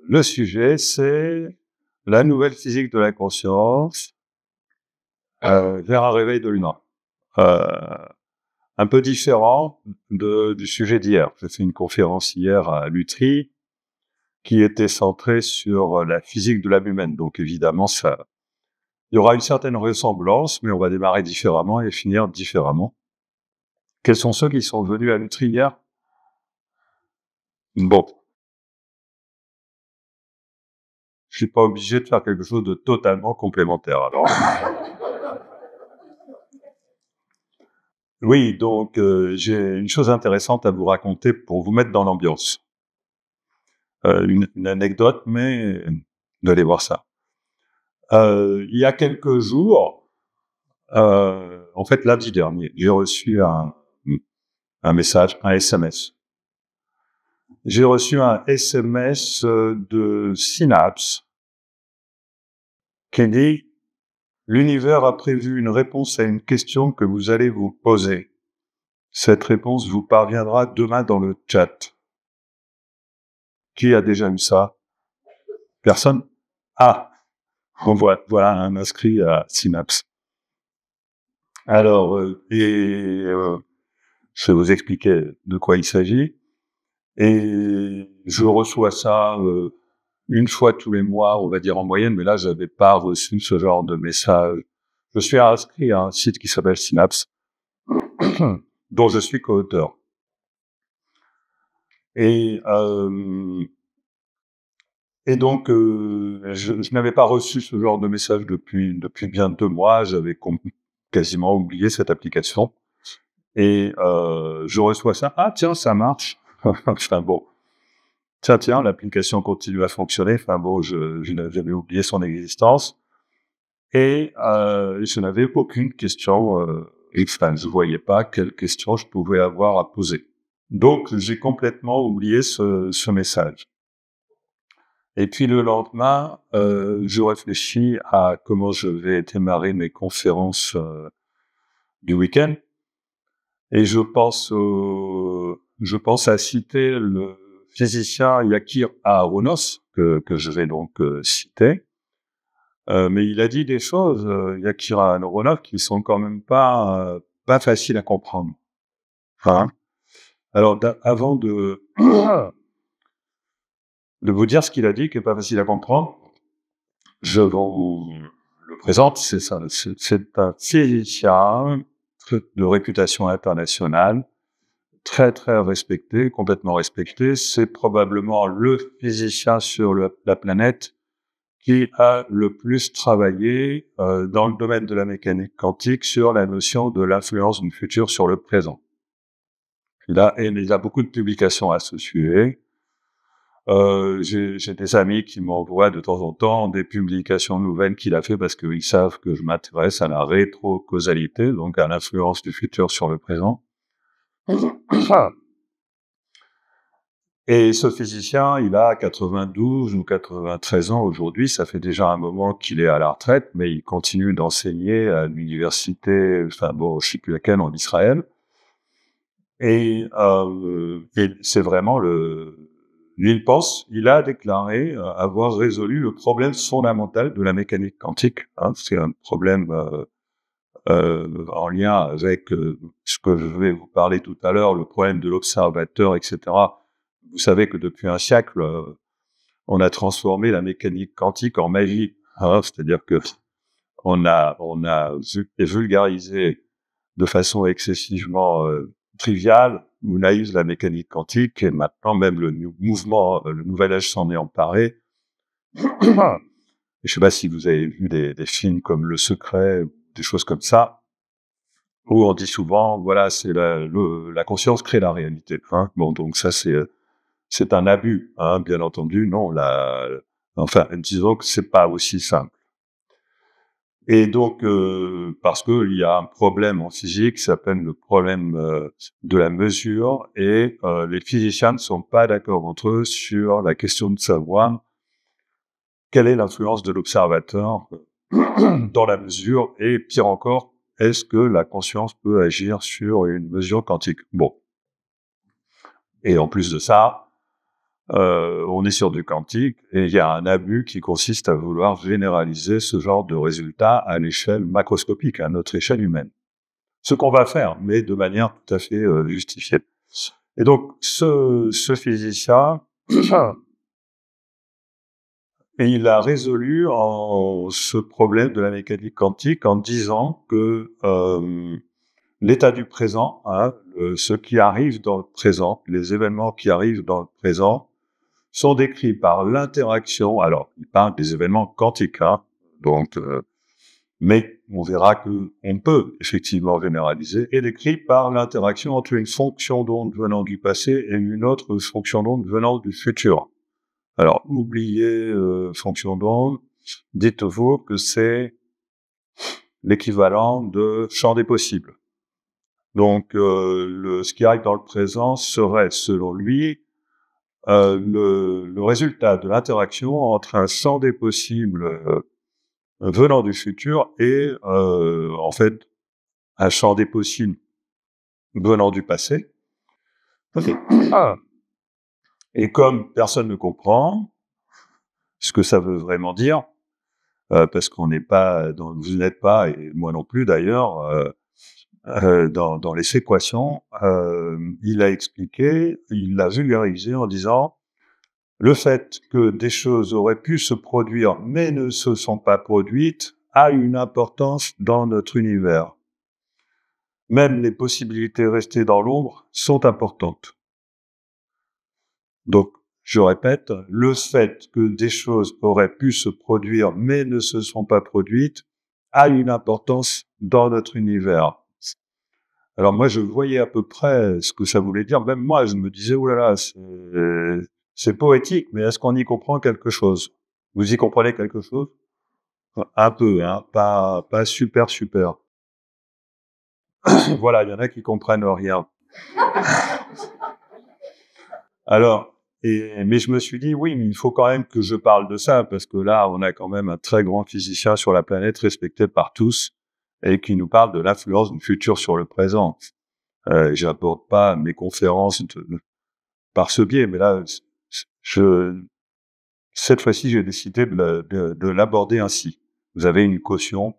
Le sujet, c'est la nouvelle physique de la conscience vers un réveil de l'humain. Un peu différent du sujet d'hier. J'ai fait une conférence hier à Lutry qui était centrée sur la physique de l'âme humaine. Donc évidemment, il y aura une certaine ressemblance, mais on va démarrer différemment et finir différemment. Quels sont ceux qui sont venus à Lutry hier? Bon. Je suis pas obligé de faire quelque chose de totalement complémentaire, alors. Oui, donc j'ai une chose intéressante à vous raconter pour vous mettre dans l'ambiance. Une anecdote, mais vous allez voir ça. Il y a quelques jours, en fait lundi dernier, j'ai reçu un message, un SMS. J'ai reçu un SMS de Synapse qui dit « L'univers a prévu une réponse à une question que vous allez vous poser. Cette réponse vous parviendra demain dans le chat. » Qui a déjà eu ça? Personne? Ah, bon, voilà un inscrit à Synapse. Alors, je vais vous expliquer de quoi il s'agit. Et je reçois ça une fois tous les mois, on va dire en moyenne, mais là, j'avais pas reçu ce genre de message. Je suis inscrit à un site qui s'appelle Synapse, dont je suis co-auteur. Et donc, je n'avais pas reçu ce genre de message depuis bien 2 mois. J'avais quasiment oublié cette application. Et je reçois ça. Ah tiens, ça marche. Enfin bon. Tiens, l'application continue à fonctionner. Enfin bon, j'avais oublié son existence. Et je n'avais aucune question. Enfin, je voyais pas quelle question je pouvais avoir à poser. Donc, j'ai complètement oublié ce message. Et puis le lendemain, je réfléchis à comment je vais démarrer mes conférences du week-end, et je pense à citer le physicien Yakir Aharonos, que je vais donc citer. Mais il a dit des choses, Yakir Aharonos, qui sont quand même pas faciles à comprendre. Hein? Alors, avant de vous dire ce qu'il a dit, qui est pas facile à comprendre, je vous le présente. C'est un physicien de réputation internationale, très très respecté, complètement respecté. C'est probablement le physicien sur la planète qui a le plus travaillé dans le domaine de la mécanique quantique sur la notion de l'influence du futur sur le présent. Il a beaucoup de publications à ce sujet. J'ai des amis qui m'envoient de temps en temps des publications nouvelles qu'il a fait parce qu'ils savent que je m'intéresse à la rétrocausalité, donc à l'influence du futur sur le présent. Et ce physicien, il a 92 ou 93 ans aujourd'hui. Ça fait déjà un moment qu'il est à la retraite, mais il continue d'enseigner à l'université, enfin bon, je sais plus laquelle, en Israël. Et c'est vraiment lui, il a déclaré avoir résolu le problème fondamental de la mécanique quantique. Hein. C'est un problème en lien avec ce que je vais vous parler tout à l'heure, le problème de l'observateur, etc. Vous savez que depuis un siècle, on a transformé la mécanique quantique en magie. Hein. C'est-à-dire que on a vulgarisé de façon excessivement triviale ou naïve la mécanique quantique, et maintenant même le mouvement, le nouvel âge s'en est emparé. Je sais pas si vous avez vu des films comme Le Secret, des choses comme ça, où on dit souvent, voilà, c'est la conscience crée la réalité. Hein. Bon, donc ça c'est un abus, hein, bien entendu. Non, enfin, disons que c'est pas aussi simple. Et donc, parce qu'il y a un problème en physique qui s'appelle le problème de la mesure, et les physiciens ne sont pas d'accord entre eux sur la question de savoir quelle est l'influence de l'observateur dans la mesure, et pire encore, est-ce que la conscience peut agir sur une mesure quantique? Bon. Et en plus de ça, on est sur du quantique et il y a un abus qui consiste à vouloir généraliser ce genre de résultats à l'échelle macroscopique, à notre échelle humaine. Ce qu'on va faire, mais de manière tout à fait justifiée. Et donc, ce physicien, il a résolu ce problème de la mécanique quantique en disant que l'état du présent, hein, ce qui arrive dans le présent, les événements qui arrivent dans le présent, sont décrits par l'interaction. Alors, il parle des événements quantiques, hein, donc, mais on verra que on peut effectivement généraliser, et décrits par l'interaction entre une fonction d'onde venant du passé et une autre fonction d'onde venant du futur. Alors, oubliez fonction d'onde, dites-vous que c'est l'équivalent de champ des possibles. Donc, ce qui arrive dans le présent serait, selon lui, le résultat de l'interaction entre un champ des possibles venant du futur et, en fait, un champ des possibles venant du passé. Et comme personne ne comprend ce que ça veut vraiment dire, parce qu'on n'est pas, vous n'êtes pas, et moi non plus d'ailleurs, dans les équations, il a expliqué, il l'a vulgarisé en disant le fait que des choses auraient pu se produire mais ne se sont pas produites a une importance dans notre univers. Même les possibilités restées dans l'ombre sont importantes. Donc, je répète, le fait que des choses auraient pu se produire mais ne se sont pas produites a une importance dans notre univers. Alors moi, je voyais à peu près ce que ça voulait dire. Même moi, je me disais, oh là là, c'est poétique, mais est-ce qu'on y comprend quelque chose? Vous y comprenez quelque chose? Un peu, hein, pas super. Voilà, il y en a qui comprennent rien. Alors, mais je me suis dit, oui, mais il faut quand même que je parle de ça, parce que là, on a quand même un très grand physicien sur la planète, respecté par tous, et qui nous parle de l'influence du futur sur le présent. J'apporte pas mes conférences par ce biais, mais là, cette fois-ci, j'ai décidé de l'aborder ainsi. Vous avez une caution,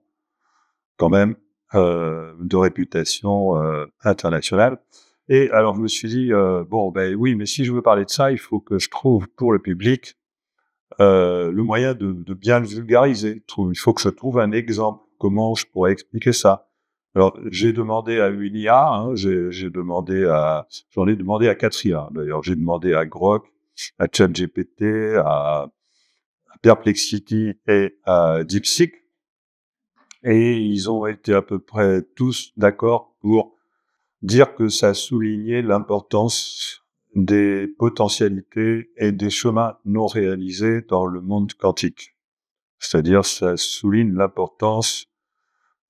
quand même, de réputation internationale. Et alors, je me suis dit, bon, ben oui, mais si je veux parler de ça, il faut que je trouve pour le public le moyen de bien le vulgariser. Il faut que je trouve un exemple. Comment je pourrais expliquer ça? Alors, j'ai demandé à une IA, hein, j'en ai demandé à 4 IA. D'ailleurs, j'ai demandé à Grok, à ChatGPT, à Perplexity et à DeepSeek. Et ils ont été à peu près tous d'accord pour dire que ça soulignait l'importance des potentialités et des chemins non réalisés dans le monde quantique. C'est-à-dire, ça souligne l'importance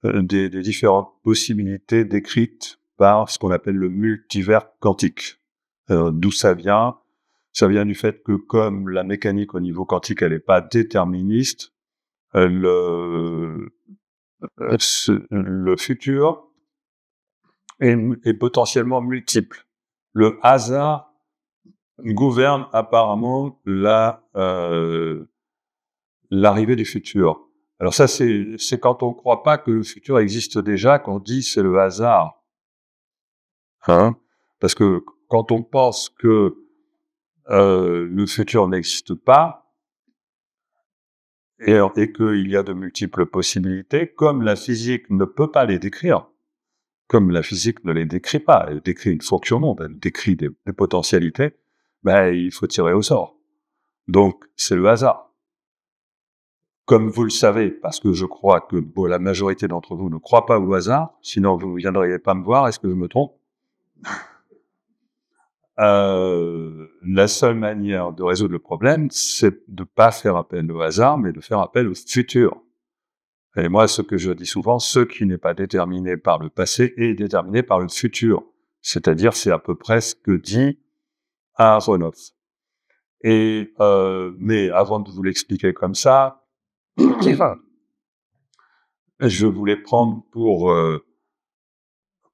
des différentes possibilités décrites par ce qu'on appelle le multivers quantique. D'où ça vient? Ça vient du fait que comme la mécanique au niveau quantique, elle n'est pas déterministe, le futur est potentiellement multiple. Le hasard gouverne apparemment l'arrivée du futur. Alors ça, c'est quand on croit pas que le futur existe déjà qu'on dit c'est le hasard. Hein? Parce que quand on pense que le futur n'existe pas, et qu'il y a de multiples possibilités, comme la physique ne peut pas les décrire, comme la physique ne les décrit pas, elle décrit une fonction d'onde, elle décrit des potentialités, ben, il faut tirer au sort. Donc, c'est le hasard. Comme vous le savez, parce que je crois que la majorité d'entre vous ne croit pas au hasard, sinon vous ne viendriez pas me voir, est-ce que je me trompe? La seule manière de résoudre le problème, c'est de pas faire appel au hasard, mais de faire appel au futur. Et moi, ce que je dis souvent, ce qui n'est pas déterminé par le passé est déterminé par le futur. C'est-à-dire, c'est à peu près ce que dit Aharonov. Et mais avant de vous l'expliquer comme ça, je voulais prendre pour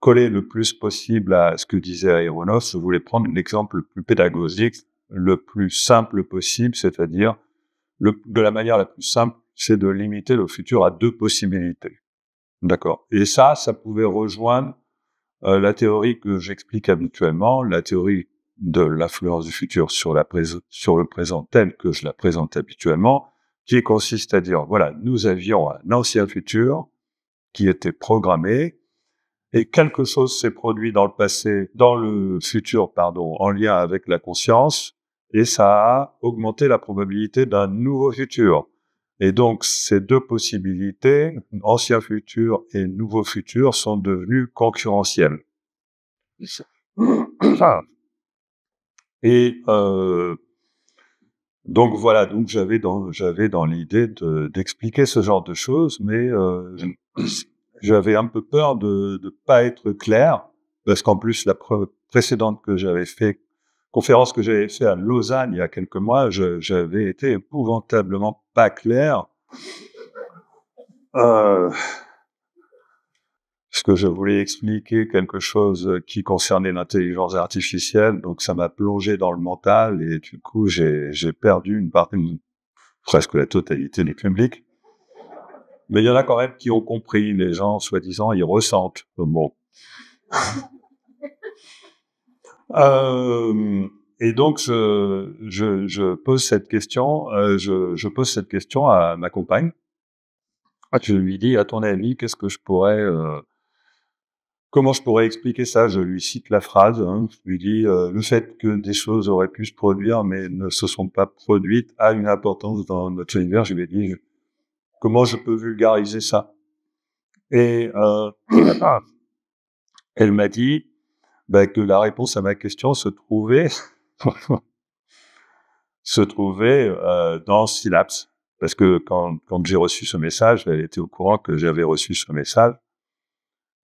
coller le plus possible à ce que disait Aharonov, je voulais prendre l'exemple le plus pédagogique, le plus simple possible, c'est-à-dire de la manière la plus simple, c'est de limiter le futur à 2 possibilités. D'accord. Et ça pouvait rejoindre la théorie que j'explique habituellement, la théorie de l'influence du futur sur le présent tel que je la présente habituellement, qui consiste à dire, voilà, nous avions un ancien futur qui était programmé, et quelque chose s'est produit dans le futur, en lien avec la conscience, et ça a augmenté la probabilité d'un nouveau futur. Et donc, ces 2 possibilités, ancien futur et nouveau futur, sont devenues concurrentielles. Et donc voilà, donc j'avais dans l'idée d'expliquer ce genre de choses, mais j'avais un peu peur de pas être clair, parce qu'en plus la précédente conférence que j'avais fait à Lausanne il y a quelques mois, j'avais été épouvantablement pas clair. Parce que je voulais expliquer quelque chose qui concernait l'intelligence artificielle, donc ça m'a plongé dans le mental, et du coup j'ai perdu presque la totalité du public. Mais il y en a quand même qui ont compris, les gens, soi-disant, ils ressentent. Bon. Et donc je pose cette question, je pose cette question à ma compagne. Je lui dis, à ton avis, comment je pourrais expliquer ça? Je lui cite la phrase, je lui dis, le fait que des choses auraient pu se produire mais ne se sont pas produites a une importance dans notre univers. Je lui ai dit, comment je peux vulgariser ça? Et elle m'a dit que la réponse à ma question se trouvait dans Synapse. Parce que quand j'ai reçu ce message, elle était au courant que j'avais reçu ce message.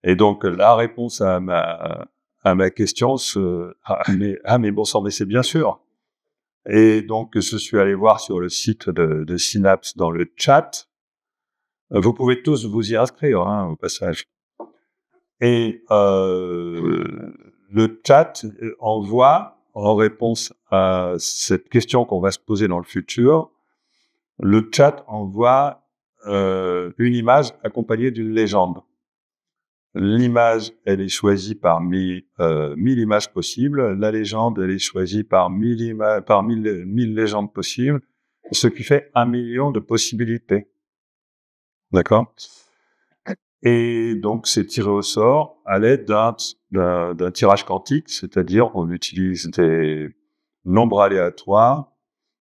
Et donc, la réponse à ma question, mais bon sang, mais c'est bien sûr. Et donc, je suis allé voir sur le site de Synapse dans le chat. Vous pouvez tous vous y inscrire, au passage. Et le chat envoie, en réponse à cette question qu'on va se poser dans le futur, le chat envoie une image accompagnée d'une légende. L'image, elle est choisie parmi 1000 images possibles. La légende, elle est choisie par 1000 légendes possibles, ce qui fait 1 million de possibilités. D'accord? Et donc, c'est tiré au sort à l'aide d'un tirage quantique, c'est-à-dire on utilise des nombres aléatoires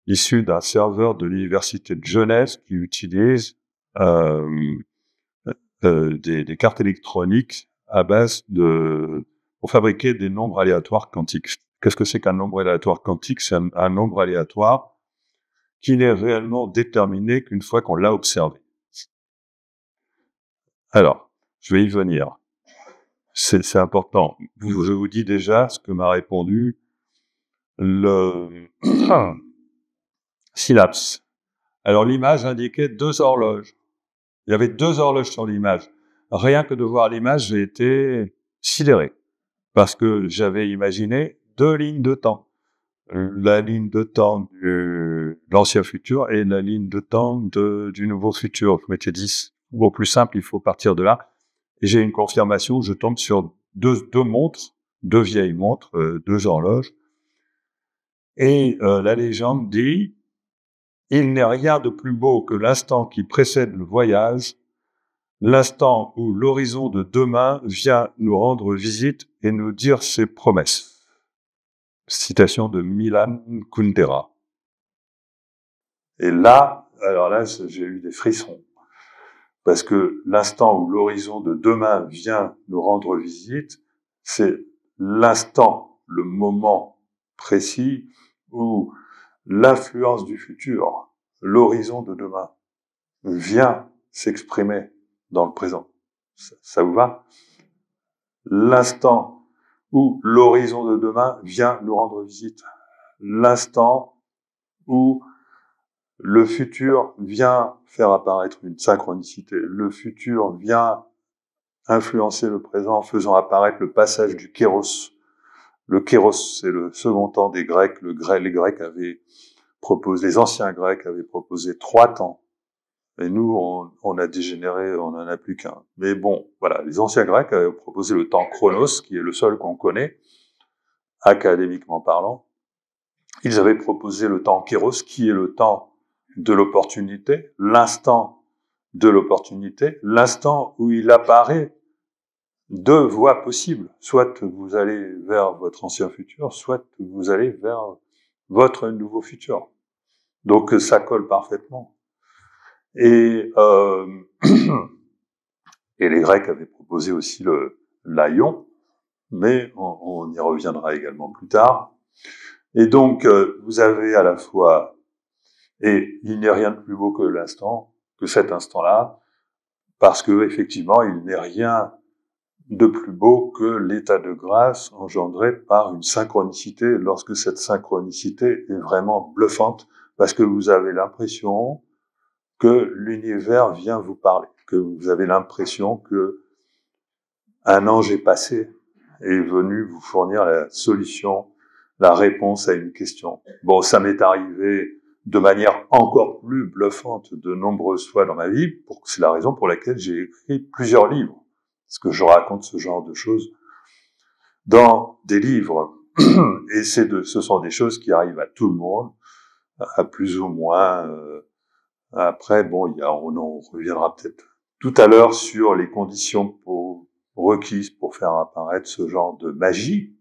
issus d'un serveur de l'université de Genève qui utilise des cartes électroniques pour fabriquer des nombres aléatoires quantiques. Qu'est-ce que c'est qu'un nombre aléatoire quantique? C'est un nombre aléatoire qui n'est réellement déterminé qu'une fois qu'on l'a observé. Alors, je vais y venir. C'est important. Je vous dis déjà ce que m'a répondu le Synapse. Alors, l'image indiquait 2 horloges. Il y avait 2 horloges sur l'image. Rien que de voir l'image, j'ai été sidéré. Parce que j'avais imaginé 2 lignes de temps. La ligne de temps de l'ancien futur et la ligne de temps du nouveau futur. Je m'étais dit, au plus simple, il faut partir de là. Et j'ai une confirmation, je tombe sur deux montres, 2 vieilles montres, 2 horloges. Et la légende dit, il n'est rien de plus beau que l'instant qui précède le voyage, l'instant où l'horizon de demain vient nous rendre visite et nous dire ses promesses. Citation de Milan Kundera. Et là, alors là, j'ai eu des frissons. Parce que l'instant où l'horizon de demain vient nous rendre visite, c'est l'instant, le moment précis où l'influence du futur, l'horizon de demain, vient s'exprimer dans le présent. Ça vous va? L'instant où l'horizon de demain vient nous rendre visite. L'instant où le futur vient faire apparaître une synchronicité. Le futur vient influencer le présent en faisant apparaître le passage du kéros Le kéros, c'est le second temps des Grecs. Les Grecs avaient proposé, les anciens Grecs avaient proposé 3 temps. Et nous, on a dégénéré, on n'en a plus qu'un. Mais bon, voilà, les anciens Grecs avaient proposé le temps chronos, qui est le seul qu'on connaît, académiquement parlant. Ils avaient proposé le temps kéros, qui est le temps de l'opportunité, l'instant de l'opportunité, l'instant où il apparaît 2 voies possibles. Soit vous allez vers votre ancien futur, soit vous allez vers votre nouveau futur. Donc ça colle parfaitement. Et les Grecs avaient proposé aussi l'aion, mais on y reviendra également plus tard. Et donc vous avez à la fois, et il n'est rien de plus beau que l'instant, que cet instant-là, parce que effectivement il n'est rien de plus beau que l'état de grâce engendré par une synchronicité, lorsque cette synchronicité est vraiment bluffante, parce que vous avez l'impression que l'univers vient vous parler, que vous avez l'impression que un ange est passé et est venu vous fournir la solution, la réponse à une question. Bon, ça m'est arrivé de manière encore plus bluffante de nombreuses fois dans ma vie, c'est la raison pour laquelle j'ai écrit plusieurs livres, parce que je raconte ce genre de choses dans des livres. Et ce sont des choses qui arrivent à tout le monde, à plus ou moins. Après, bon, on en reviendra peut-être tout à l'heure sur les conditions requises pour faire apparaître ce genre de magie.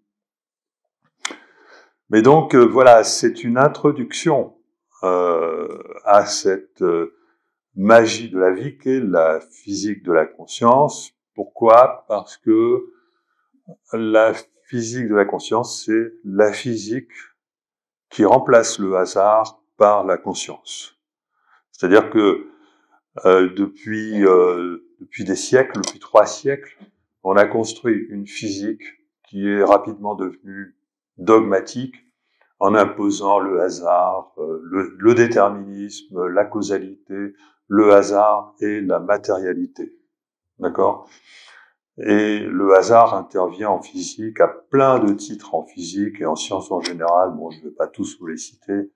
Mais donc, voilà, c'est une introduction à cette magie de la vie qu'est la physique de la conscience. Pourquoi ? Parce que la physique de la conscience, c'est la physique qui remplace le hasard par la conscience. C'est-à-dire que depuis des siècles, depuis 3 siècles, on a construit une physique qui est rapidement devenue dogmatique en imposant le hasard, le déterminisme, la causalité, le hasard et la matérialité. D'accord ? Et le hasard intervient en physique à plein de titres en physique et en sciences en général. Bon, je ne vais pas tous vous les citer.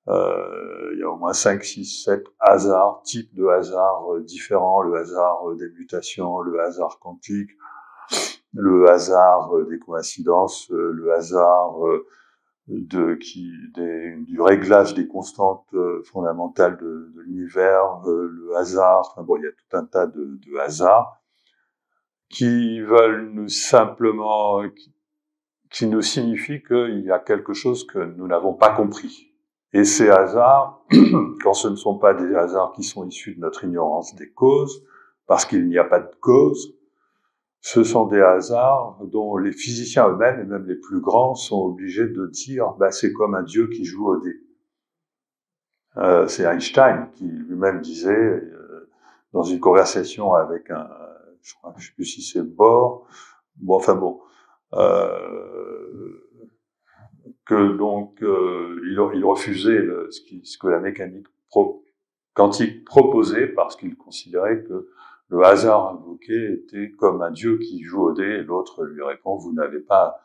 Il y a au moins 5, 6, 7 hasards, types de hasards différents. Le hasard des mutations, le hasard quantique, le hasard des coïncidences, le hasard du réglage des constantes fondamentales de l'univers, le hasard. Enfin bon, il y a tout un tas de hasards qui veulent qui nous signifient qu'il y a quelque chose que nous n'avons pas compris. Et ces hasards, quand ce ne sont pas des hasards qui sont issus de notre ignorance des causes, parce qu'il n'y a pas de cause, ce sont des hasards dont les physiciens eux-mêmes, et même les plus grands, sont obligés de dire c'est comme un dieu qui joue au dé. C'est Einstein qui lui-même disait, dans une conversation avec je ne sais plus si c'est Bohr, que donc il refusait ce que la mécanique quantique proposait parce qu'il considérait que le hasard invoqué était comme un dieu qui joue au dé, et l'autre lui répond: vous n'avez pas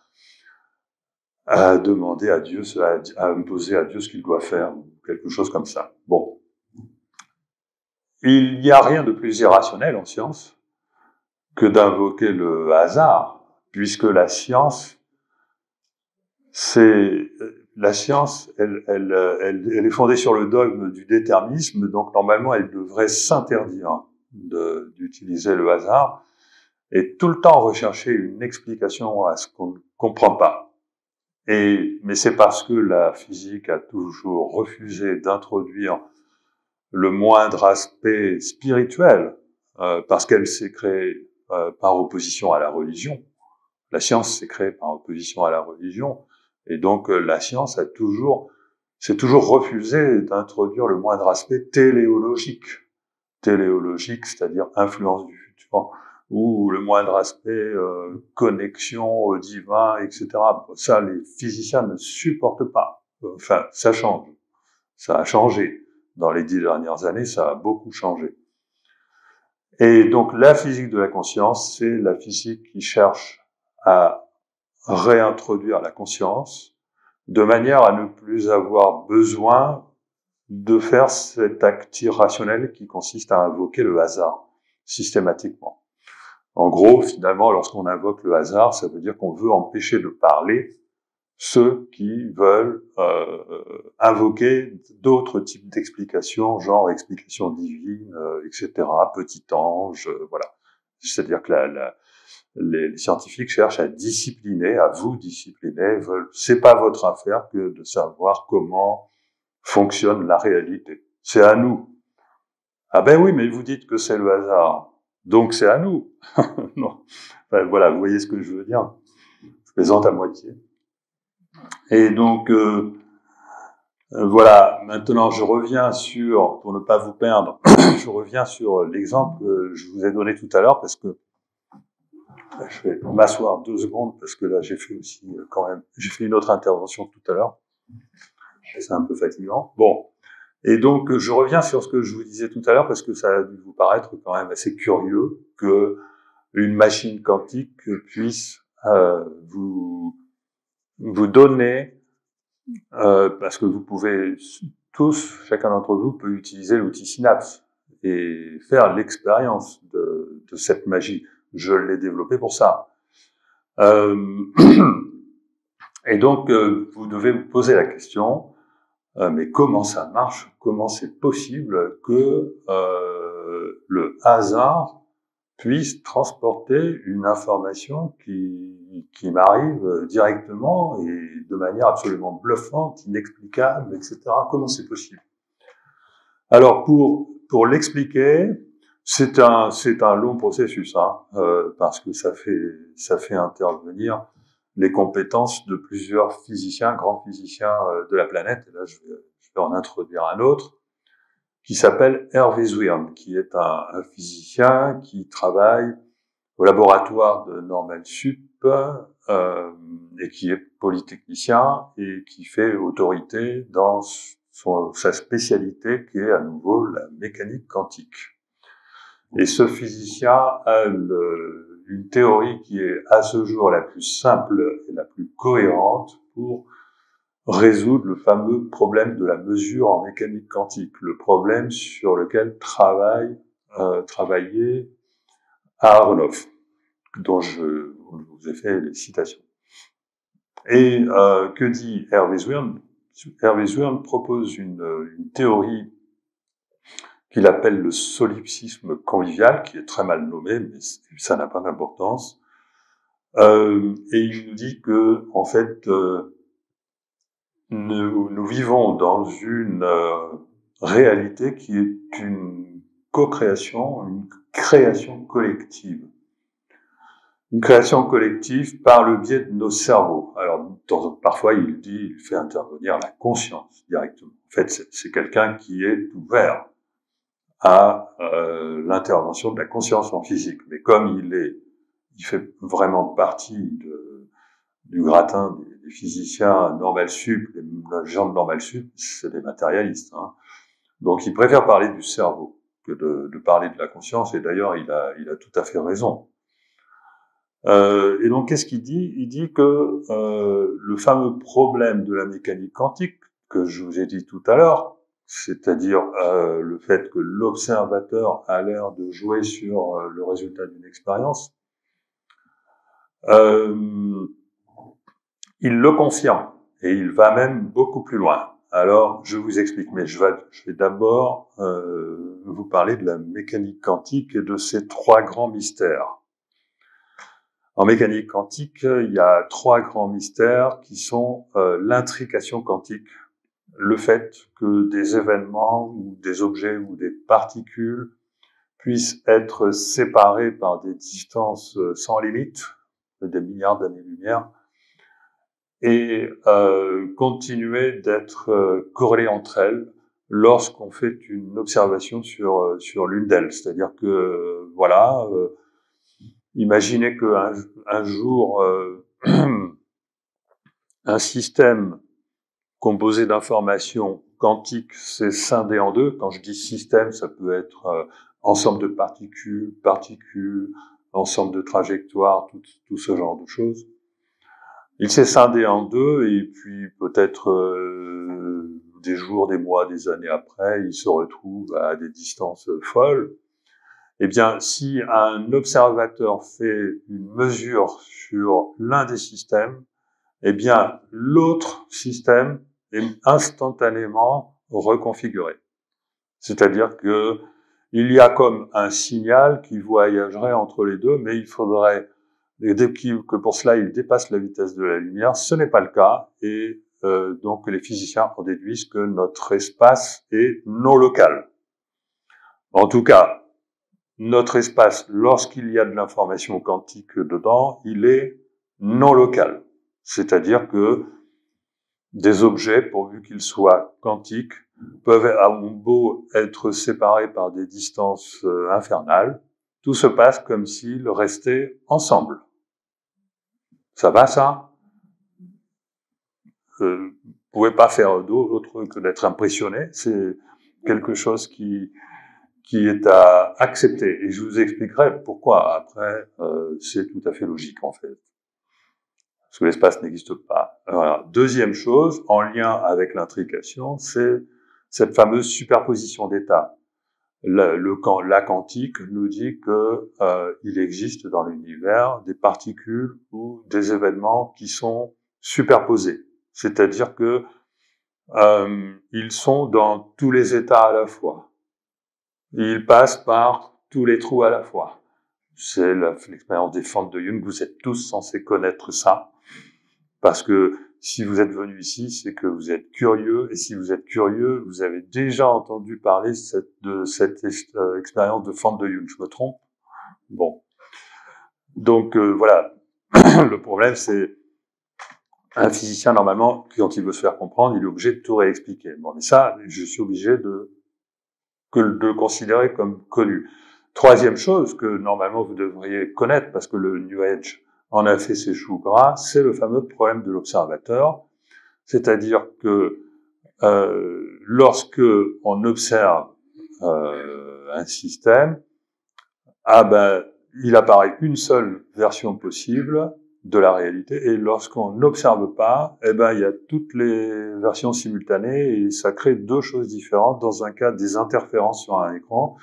à demander à Dieu, à imposer à Dieu ce qu'il doit faire, ou quelque chose comme ça. Bon. Il n'y a rien de plus irrationnel en science que d'invoquer le hasard, puisque la science, elle est fondée sur le dogme du déterminisme, donc normalement elle devrait s'interdire d'utiliser le hasard et tout le temps rechercher une explication à ce qu'on ne comprend pas. Mais c'est parce que la physique a toujours refusé d'introduire le moindre aspect spirituel, parce qu'elle s'est créée par opposition à la religion. La science s'est créée par opposition à la religion, et donc la science s'est toujours refusé d'introduire le moindre aspect téléologique, c'est-à-dire influence du futur, ou le moindre aspect connexion au divin, etc. Ça, les physiciens ne supportent pas. Enfin, ça change. Ça a changé. Dans les 10 dernières années, ça a beaucoup changé. Et donc, la physique de la conscience, c'est la physique qui cherche à réintroduire la conscience de manière à ne plus avoir besoin de faire cet acte irrationnel qui consiste à invoquer le hasard systématiquement. En gros, finalement, lorsqu'on invoque le hasard, ça veut dire qu'on veut empêcher de parler ceux qui veulent invoquer d'autres types d'explications, genre explications divines, etc., petit ange, voilà. C'est-à-dire que les scientifiques cherchent à discipliner, à vous discipliner, c'est pas votre affaire que de savoir comment fonctionne la réalité. C'est à nous. Ah ben oui, mais vous dites que c'est le hasard, donc c'est à nous. Non. Enfin, voilà, vous voyez ce que je veux dire. Je plaisante à moitié. Et donc, voilà, maintenant je reviens sur, pour ne pas vous perdre, je reviens sur l'exemple que je vous ai donné tout à l'heure, parce que je vais m'asseoir 2 secondes, parce que là j'ai fait aussi quand même, j'ai fait une autre intervention tout à l'heure, c'est un peu fatigant. Bon, et donc je reviens sur ce que je vous disais tout à l'heure, parce que ça a dû vous paraître quand même assez curieux que une machine quantique puisse vous donner, parce que vous pouvez tous, chacun d'entre vous peut utiliser l'outil Synapse et faire l'expérience de cette magie. Je l'ai développé pour ça. Et donc, vous devez vous poser la question, mais comment ça marche? Comment c'est possible que le hasard puisse transporter une information qui m'arrive directement et de manière absolument bluffante, inexplicable, etc. Comment c'est possible? Alors pour l'expliquer, c'est un long processus, hein, parce que ça fait intervenir les compétences de plusieurs physiciens, grands physiciens de la planète. Et là, je vais en introduire un autre qui s'appelle Hervé Zwirn, qui est un physicien qui travaille au laboratoire de Normal Sup et qui est polytechnicien et qui fait autorité dans sa spécialité qui est à nouveau la mécanique quantique. Et ce physicien a une théorie qui est à ce jour la plus simple et la plus cohérente pour résoudre le fameux problème de la mesure en mécanique quantique, le problème sur lequel travaillait Aharonov, dont je vous ai fait les citations. Et que dit Hervé Zwirn? Hervé Zwirn propose une théorie qu'il appelle le solipsisme convivial, qui est très mal nommé, mais ça n'a pas d'importance. Et il nous dit que, en fait, nous vivons dans une réalité qui est une co-création, une création collective. Une création collective par le biais de nos cerveaux. Alors, parfois, il fait intervenir la conscience directement. En fait, c'est quelqu'un qui est ouvert à l'intervention de la conscience en physique. Mais comme il fait vraiment partie du gratin des physiciens Normal Sup, les gens de Normal Sup, c'est des matérialistes, hein. Donc, il préfère parler du cerveau que de parler de la conscience. Et d'ailleurs, il a tout à fait raison. Et donc, qu'est-ce qu'il dit? Il dit que le fameux problème de la mécanique quantique que je vous ai dit tout à l'heure, c'est-à-dire le fait que l'observateur a l'air de jouer sur le résultat d'une expérience, il le confirme et il va même beaucoup plus loin. Alors, je vous explique, mais je vais d'abord vous parler de la mécanique quantique et de ses 3 grands mystères. En mécanique quantique, il y a 3 grands mystères qui sont l'intrication quantique, le fait que des événements ou des objets ou des particules puissent être séparés par des distances sans limite, des milliards d'années-lumière, et continuer d'être corrélés entre elles lorsqu'on fait une observation sur l'une d'elles. C'est-à-dire que, voilà, imaginez qu'un jour, un système composé d'informations quantiques s'est scindé en 2. Quand je dis système, ça peut être ensemble de particules, ensemble de trajectoires, tout ce genre de choses. Il s'est scindé en deux, et puis peut-être des jours, des mois, des années après, il se retrouve à des distances folles. Eh bien, si un observateur fait une mesure sur l'un des systèmes, eh bien, l'autre système est instantanément reconfiguré. C'est-à-dire que il y a comme un signal qui voyagerait entre les deux, mais il faudrait que pour cela il dépasse la vitesse de la lumière. Ce n'est pas le cas, et donc les physiciens en déduisent que notre espace est non local. En tout cas, notre espace, lorsqu'il y a de l'information quantique dedans, il est non local. C'est-à-dire que des objets, pourvu qu'ils soient quantiques, peuvent avoir beau être séparés par des distances infernales, tout se passe comme s'ils restaient ensemble. Ça va, ça? Vous pouvez pas faire d'autre que d'être impressionné. C'est quelque chose qui est à accepter. Et je vous expliquerai pourquoi. Après, c'est tout à fait logique, en fait. Parce que l'espace n'existe pas. Voilà. Deuxième chose, en lien avec l'intrication, c'est cette fameuse superposition d'états. La quantique nous dit que il existe dans l'univers des particules ou des événements qui sont superposés. C'est-à-dire que ils sont dans tous les états à la fois. Ils passent par tous les trous à la fois. C'est l'expérience des fentes de Jung. Vous êtes tous censés connaître ça. Parce que si vous êtes venu ici, c'est que vous êtes curieux, et si vous êtes curieux, vous avez déjà entendu parler de cette expérience de fente de Jung. Je me trompe? Bon. Donc voilà. Le problème, c'est un physicien, normalement, quand il veut se faire comprendre, il est obligé de tout réexpliquer. Bon, mais ça, je suis obligé de le considérer comme connu. Troisième chose que normalement vous devriez connaître, parce que le New Age en a fait ses choux gras, c'est le fameux problème de l'observateur. C'est-à-dire que lorsque on observe un système, il apparaît une seule version possible de la réalité, et lorsqu'on n'observe pas, il y a toutes les versions simultanées, et ça crée deux choses différentes. Dans un cas, des interférences sur un écran,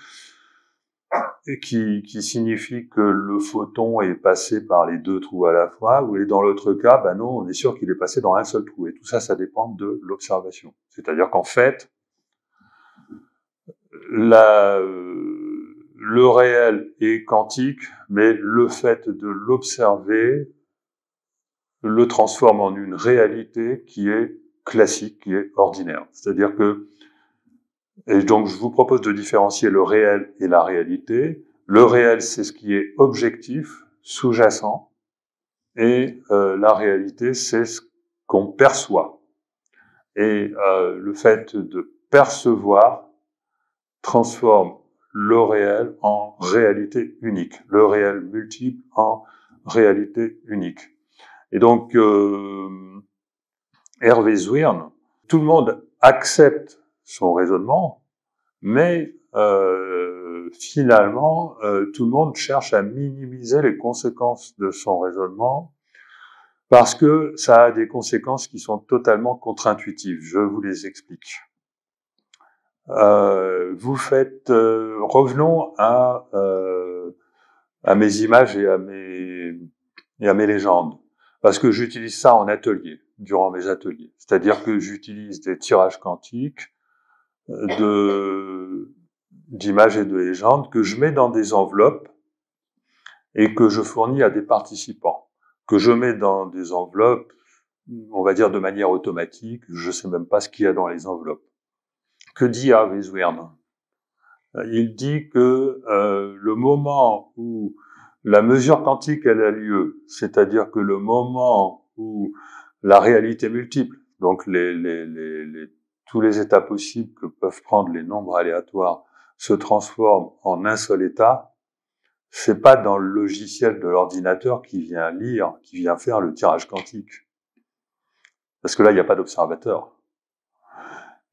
et qui signifie que le photon est passé par les deux trous à la fois, et dans l'autre cas, non, on est sûr qu'il est passé dans un seul trou. Et tout ça, ça dépend de l'observation. C'est-à-dire qu'en fait, le réel est quantique, mais le fait de l'observer le transforme en une réalité qui est classique, qui est ordinaire. C'est-à-dire que, et donc je vous propose de différencier le réel et la réalité. Le réel, c'est ce qui est objectif, sous-jacent, et la réalité, c'est ce qu'on perçoit. Et le fait de percevoir transforme le réel en réalité unique, le réel multiple en réalité unique. Et donc, Hervé Zwirn, tout le monde accepte son raisonnement, mais finalement, tout le monde cherche à minimiser les conséquences de son raisonnement, parce que ça a des conséquences qui sont totalement contre-intuitives. Je vous les explique. Revenons à mes images et à mes légendes, parce que j'utilise ça en atelier, durant mes ateliers. C'est-à-dire que j'utilise des tirages quantiques d'images et de légendes que je mets dans des enveloppes et que je fournis à des participants, que je mets dans des enveloppes, on va dire de manière automatique. Je sais même pas ce qu'il y a dans les enveloppes. Que dit Hervé Zwirn? Il dit que le moment où la mesure quantique elle a lieu, c'est-à-dire que le moment où la réalité multiple, donc tous les états possibles que peuvent prendre les nombres aléatoires, se transforment en un seul état, c'est pas dans le logiciel de l'ordinateur qui vient lire, qui vient faire le tirage quantique. Parce que là, il n'y a pas d'observateur.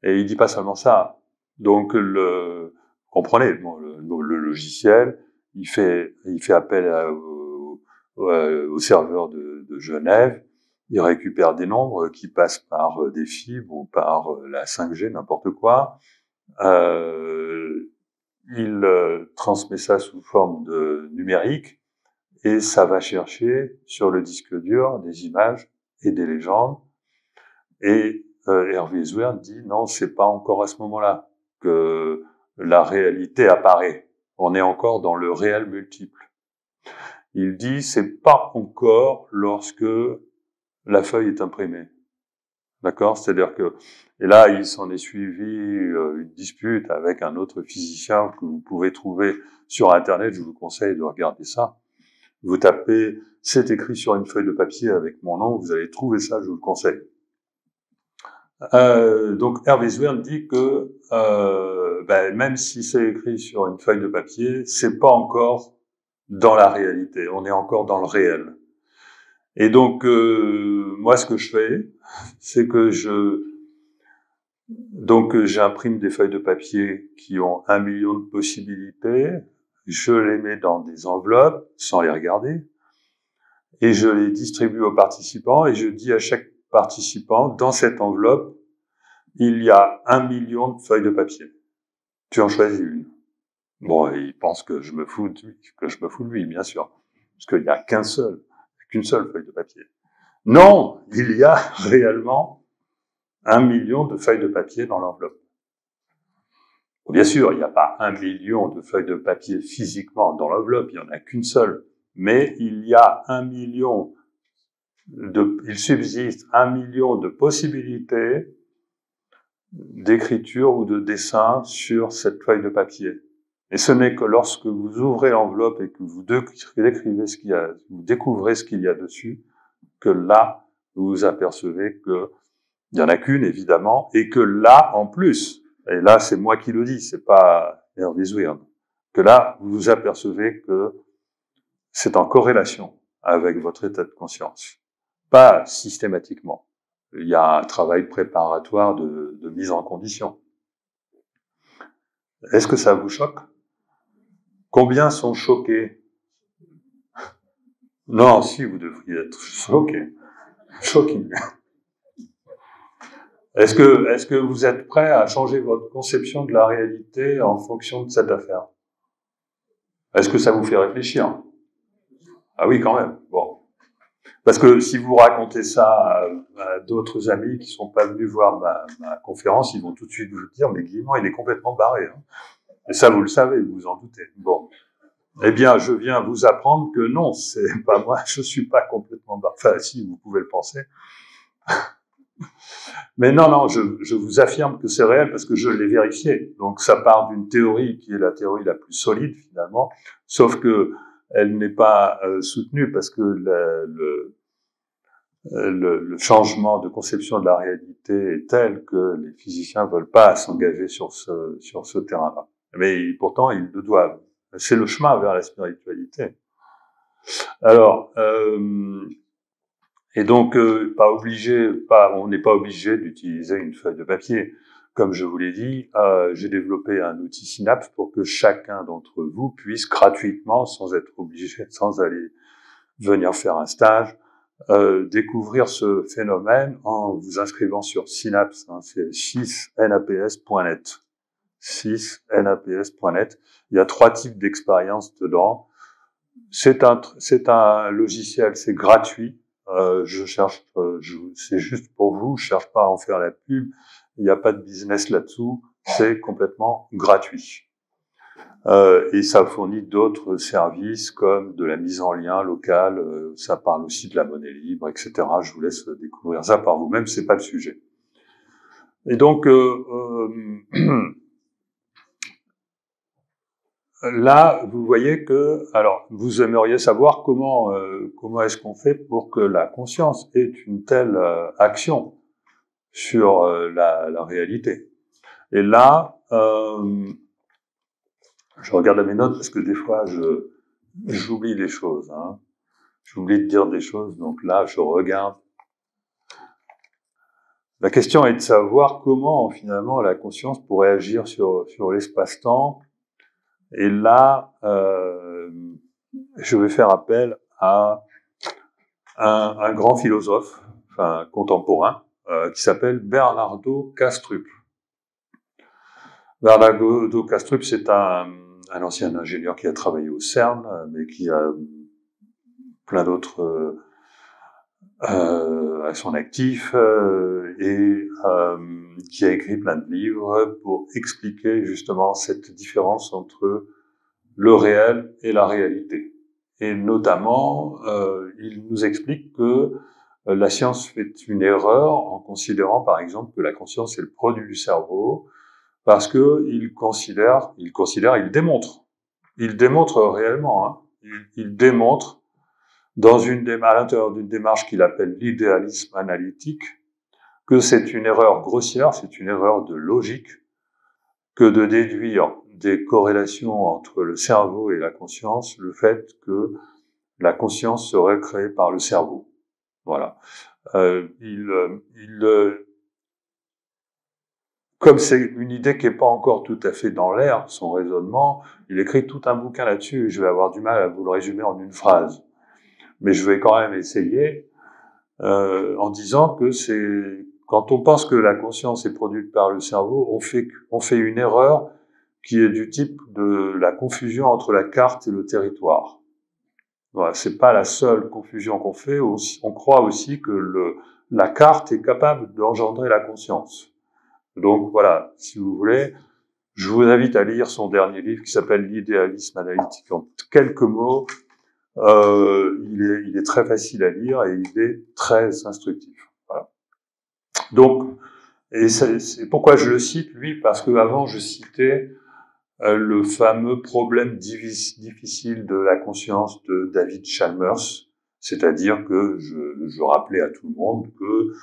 Et il dit pas seulement ça. Donc, comprenez, le logiciel, il fait appel au serveur de Genève, il récupère des nombres qui passent par des fibres ou par la 5G, n'importe quoi. Il transmet ça sous forme de numérique et ça va chercher sur le disque dur des images et des légendes. Et Hervé Zwern dit non, c'est pas encore à ce moment-là que la réalité apparaît. On est encore dans le réel multiple. Il dit c'est pas encore lorsque la feuille est imprimée. D'accord? C'est-à-dire que, et là, il s'en est suivi une dispute avec un autre physicien que vous pouvez trouver sur Internet. Je vous conseille de regarder ça. Vous tapez « c'est écrit sur une feuille de papier avec mon nom », vous allez trouver ça, je vous le conseille. Donc Hervé Zwern dit que même si c'est écrit sur une feuille de papier, c'est pas encore dans la réalité, on est encore dans le réel. Et donc moi ce que je fais, c'est que j'imprime des feuilles de papier qui ont 1 million de possibilités, je les mets dans des enveloppes sans les regarder, et je les distribue aux participants, et je dis à chaque participant, dans cette enveloppe, il y a 1 million de feuilles de papier. Tu en choisis une. Bon, il pense que je me fous de lui, bien sûr. Parce qu'il n'y a qu'une seule feuille de papier. Non, il y a réellement 1 million de feuilles de papier dans l'enveloppe. Bien sûr, il n'y a pas 1 million de feuilles de papier physiquement dans l'enveloppe, il n'y en a qu'une seule. Mais il y a il subsiste 1 million de possibilités d'écriture ou de dessin sur cette feuille de papier. Et ce n'est que lorsque vous ouvrez l'enveloppe et que vous décrivez vous découvrez ce qu'il y a dessus, que là, vous vous apercevez que il y en a qu'une, évidemment, et que là, en plus, et là, c'est moi qui le dis, c'est pas Hervé Zwern, que là, vous vous apercevez que c'est en corrélation avec votre état de conscience. Pas systématiquement. Il y a un travail préparatoire de mise en condition. Est-ce que ça vous choque? Combien sont choqués? Non, si, vous devriez être choqués. Shocking. Est-ce que vous êtes prêt à changer votre conception de la réalité en fonction de cette affaire? Est-ce que ça vous fait réfléchir? Ah oui, quand même. Bon. Parce que si vous racontez ça à d'autres amis qui sont pas venus voir ma conférence, ils vont tout de suite vous dire, mais Guillemot, il est complètement barré. Hein. Et ça, vous le savez, vous vous en doutez. Bon. Eh bien, je viens vous apprendre que non, c'est pas moi, je suis pas complètement barré. Enfin, si, vous pouvez le penser. Mais non, je vous affirme que c'est réel parce que je l'ai vérifié. Donc, ça part d'une théorie qui est la théorie la plus solide, finalement, sauf que elle n'est pas soutenue parce que le changement de conception de la réalité est tel que les physiciens veulent pas s'engager sur ce terrain-là. Mais pourtant, ils le doivent. C'est le chemin vers la spiritualité. Alors, et donc, on n'est pas obligé d'utiliser une feuille de papier. Comme je vous l'ai dit, j'ai développé un outil Synapse pour que chacun d'entre vous puisse gratuitement, sans être obligé, sans aller venir faire un stage, découvrir ce phénomène en vous inscrivant sur Synapse, hein, c'est 6naps.net. 6naps.net. Il y a 3 types d'expériences dedans. C'est un logiciel, c'est gratuit. C'est juste pour vous, je cherche pas à en faire la pub. Il n'y a pas de business là-dessous. C'est complètement gratuit. Et ça fournit d'autres services comme de la mise en lien locale. Ça parle aussi de la monnaie libre, etc. Je vous laisse découvrir ça par vous-même. C'est pas le sujet. Et donc, là, vous voyez que, alors, vous aimeriez savoir comment est-ce qu'on fait pour que la conscience ait une telle action sur la réalité. Et là, je regarde à mes notes parce que des fois, j'oublie des choses. Hein. J'oublie de dire des choses, donc là, je regarde. La question est de savoir comment, finalement, la conscience pourrait agir sur l'espace-temps. Et là, je vais faire appel à un grand philosophe enfin contemporain, qui s'appelle Bernardo Kastrup. Bernardo Kastrup, c'est un ancien ingénieur qui a travaillé au CERN, mais qui a plein d'autres à son actif, et qui a écrit plein de livres pour expliquer justement cette différence entre le réel et la réalité. Et notamment, il nous explique que la science fait une erreur en considérant par exemple que la conscience est le produit du cerveau, parce que il démontre réellement, hein, il démontre à l'intérieur d'une démarche qu'il appelle l'idéalisme analytique, que c'est une erreur grossière, c'est une erreur de logique, que de déduire des corrélations entre le cerveau et la conscience, le fait que la conscience serait créée par le cerveau. Voilà. Comme c'est une idée qui n'est pas encore tout à fait dans l'air, son raisonnement, il écrit tout un bouquin là-dessus, et je vais avoir du mal à vous le résumer en une phrase. Mais je vais quand même essayer, en disant que quand on pense que la conscience est produite par le cerveau, on fait une erreur qui est du type de la confusion entre la carte et le territoire. Voilà, c'est pas la seule confusion qu'on fait. On croit aussi que la carte est capable d'engendrer la conscience. Donc voilà, si vous voulez, je vous invite à lire son dernier livre qui s'appelle L'idéalisme analytique. En quelques mots, il est très facile à lire et il est très instructif. Voilà. Donc, et c'est pourquoi je le cite, lui, parce que avant je citais le fameux problème difficile de la conscience de David Chalmers, c'est-à-dire que je rappelais à tout le monde que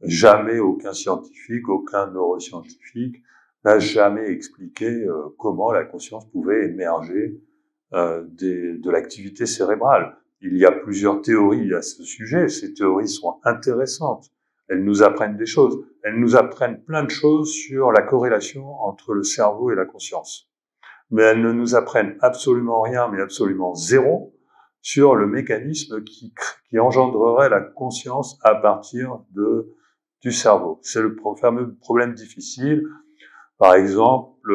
jamais aucun scientifique, aucun neuroscientifique n'a jamais expliqué comment la conscience pouvait émerger de l'activité cérébrale. Il y a plusieurs théories à ce sujet. Ces théories sont intéressantes. Elles nous apprennent des choses. Elles nous apprennent plein de choses sur la corrélation entre le cerveau et la conscience. Mais elles ne nous apprennent absolument rien, mais absolument zéro, sur le mécanisme qui engendrerait la conscience à partir du cerveau. C'est le fameux problème difficile. Par exemple,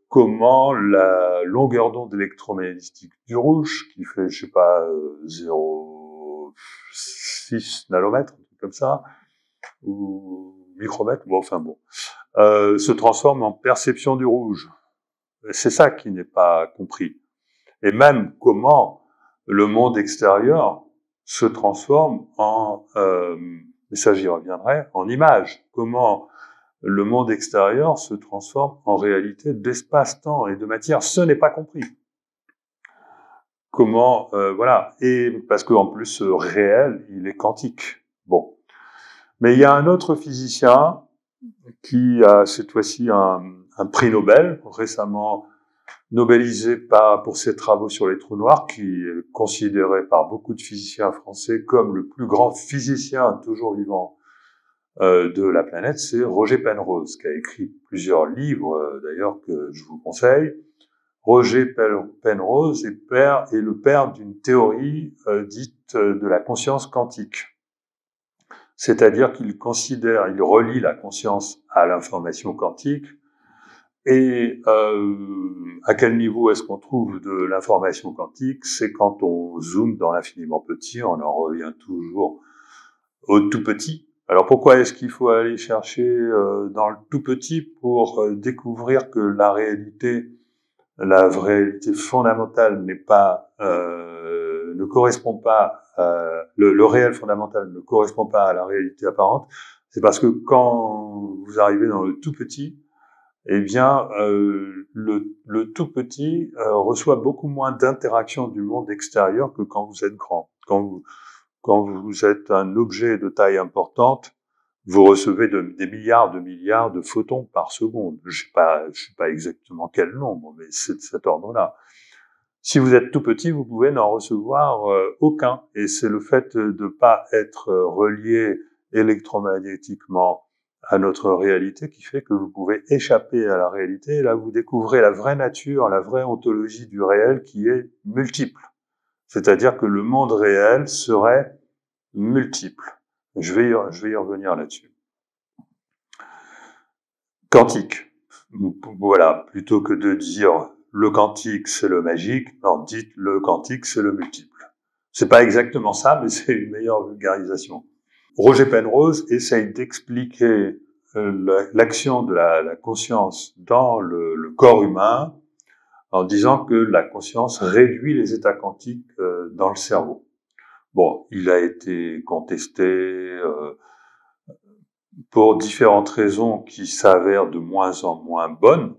comment la longueur d'onde électromagnétique du rouge, qui fait, je sais pas, 0,6 nanomètres, un truc comme ça, ou micromètres, bon, enfin bon, se transforme en perception du rouge. C'est ça qui n'est pas compris. Et même comment le monde extérieur se transforme et ça j'y reviendrai, en image. Comment le monde extérieur se transforme en réalité d'espace-temps et de matière, ce n'est pas compris. Comment, voilà, et parce qu'en plus ce réel, il est quantique. Bon, mais il y a un autre physicien qui a cette fois-ci un prix Nobel, récemment nobelisé pour ses travaux sur les trous noirs, qui est considéré par beaucoup de physiciens français comme le plus grand physicien toujours vivant de la planète, c'est Roger Penrose, qui a écrit plusieurs livres, d'ailleurs, que je vous conseille. Roger Penrose est le père d'une théorie dite de la conscience quantique. C'est-à-dire qu'il relie la conscience à l'information quantique. Et à quel niveau est-ce qu'on trouve de l'information quantique? C'est quand on zoome dans l'infiniment petit, on en revient toujours au tout petit. Alors pourquoi est-ce qu'il faut aller chercher dans le tout petit pour découvrir que la vraie réalité fondamentale ne correspond pas, le réel fondamental ne correspond pas à la réalité apparente? C'est parce que quand vous arrivez dans le tout petit, eh bien, le tout petit reçoit beaucoup moins d'interactions du monde extérieur que quand vous êtes grand. Quand vous êtes un objet de taille importante, vous recevez des milliards de photons par seconde. Je sais pas exactement quel nombre, mais c'est de cet ordre-là. Si vous êtes tout petit, vous pouvez n'en recevoir aucun. Et c'est le fait de ne pas être relié électromagnétiquement à notre réalité qui fait que vous pouvez échapper à la réalité. Et là, vous découvrez la vraie nature, la vraie ontologie du réel qui est multiple. C'est-à-dire que le monde réel serait multiple. Je vais y revenir là-dessus. Quantique. Voilà, plutôt que de dire le quantique c'est le magique, non, dites le quantique c'est le multiple. C'est pas exactement ça, mais c'est une meilleure vulgarisation. Roger Penrose essaye d'expliquer l'action de la conscience dans le corps humain en disant que la conscience réduit les états quantiques dans le cerveau. Bon, il a été contesté pour différentes raisons qui s'avèrent de moins en moins bonnes,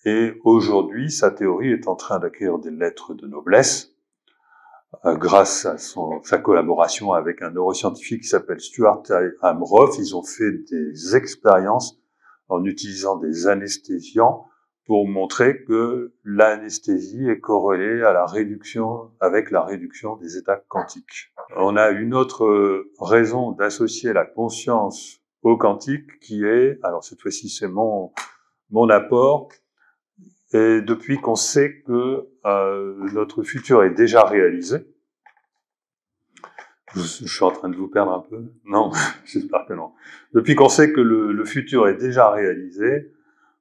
et aujourd'hui, sa théorie est en train d'acquérir des lettres de noblesse grâce à sa collaboration avec un neuroscientifique qui s'appelle Stuart Amroth. Ils ont fait des expériences en utilisant des anesthésiants pour montrer que l'anesthésie est corrélée à avec la réduction des états quantiques. On a une autre raison d'associer la conscience au quantique qui est, alors cette fois-ci c'est mon apport, et depuis qu'on sait que notre futur est déjà réalisé. Je suis en train de vous perdre un peu. Non, j'espère que non. Depuis qu'on sait que le futur est déjà réalisé,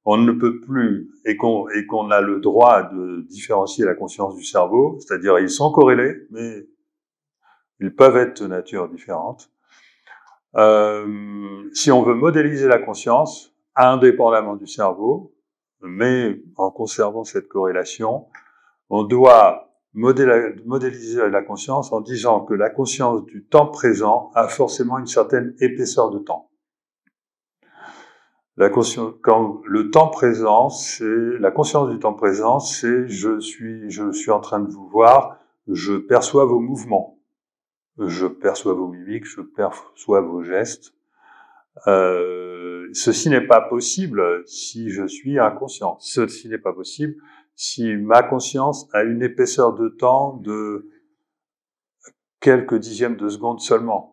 on ne peut plus, et qu'on a le droit de différencier la conscience du cerveau, c'est-à-dire ils sont corrélés, mais ils peuvent être de nature différente. Si on veut modéliser la conscience, indépendamment du cerveau, mais en conservant cette corrélation, on doit modéliser la conscience en disant que la conscience du temps présent a forcément une certaine épaisseur de temps. Quand le temps présent, c'est la conscience du temps présent, c'est je suis en train de vous voir, je perçois vos mouvements, je perçois vos mimiques, je perçois vos gestes. Ceci n'est pas possible si je suis inconscient. Ceci n'est pas possible si ma conscience a une épaisseur de temps de quelques dixièmes de seconde seulement.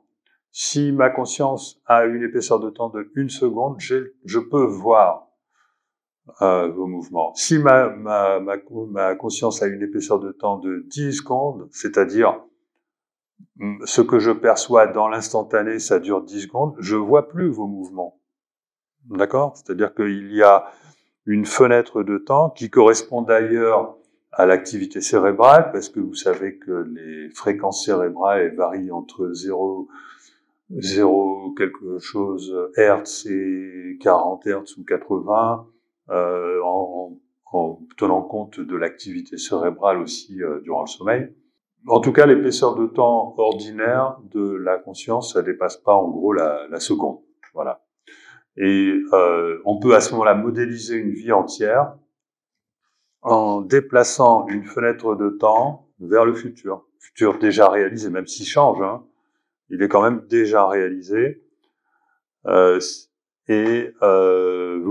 Si ma conscience a une épaisseur de temps de 1 seconde, je peux voir vos mouvements. Si ma conscience a une épaisseur de temps de 10 secondes, c'est-à-dire ce que je perçois dans l'instantané, ça dure 10 secondes, je vois plus vos mouvements. D'accord ? C'est-à-dire qu'il y a une fenêtre de temps qui correspond d'ailleurs à l'activité cérébrale, parce que vous savez que les fréquences cérébrales varient entre 0 quelque chose Hertz et 40 Hertz ou 80, en tenant compte de l'activité cérébrale aussi durant le sommeil. En tout cas, l'épaisseur de temps ordinaire de la conscience, ça dépasse pas en gros la seconde. Voilà. Et on peut à ce moment-là modéliser une vie entière en déplaçant une fenêtre de temps vers le futur. Futur déjà réalisé, même s'il change, hein, il est quand même déjà réalisé. Vous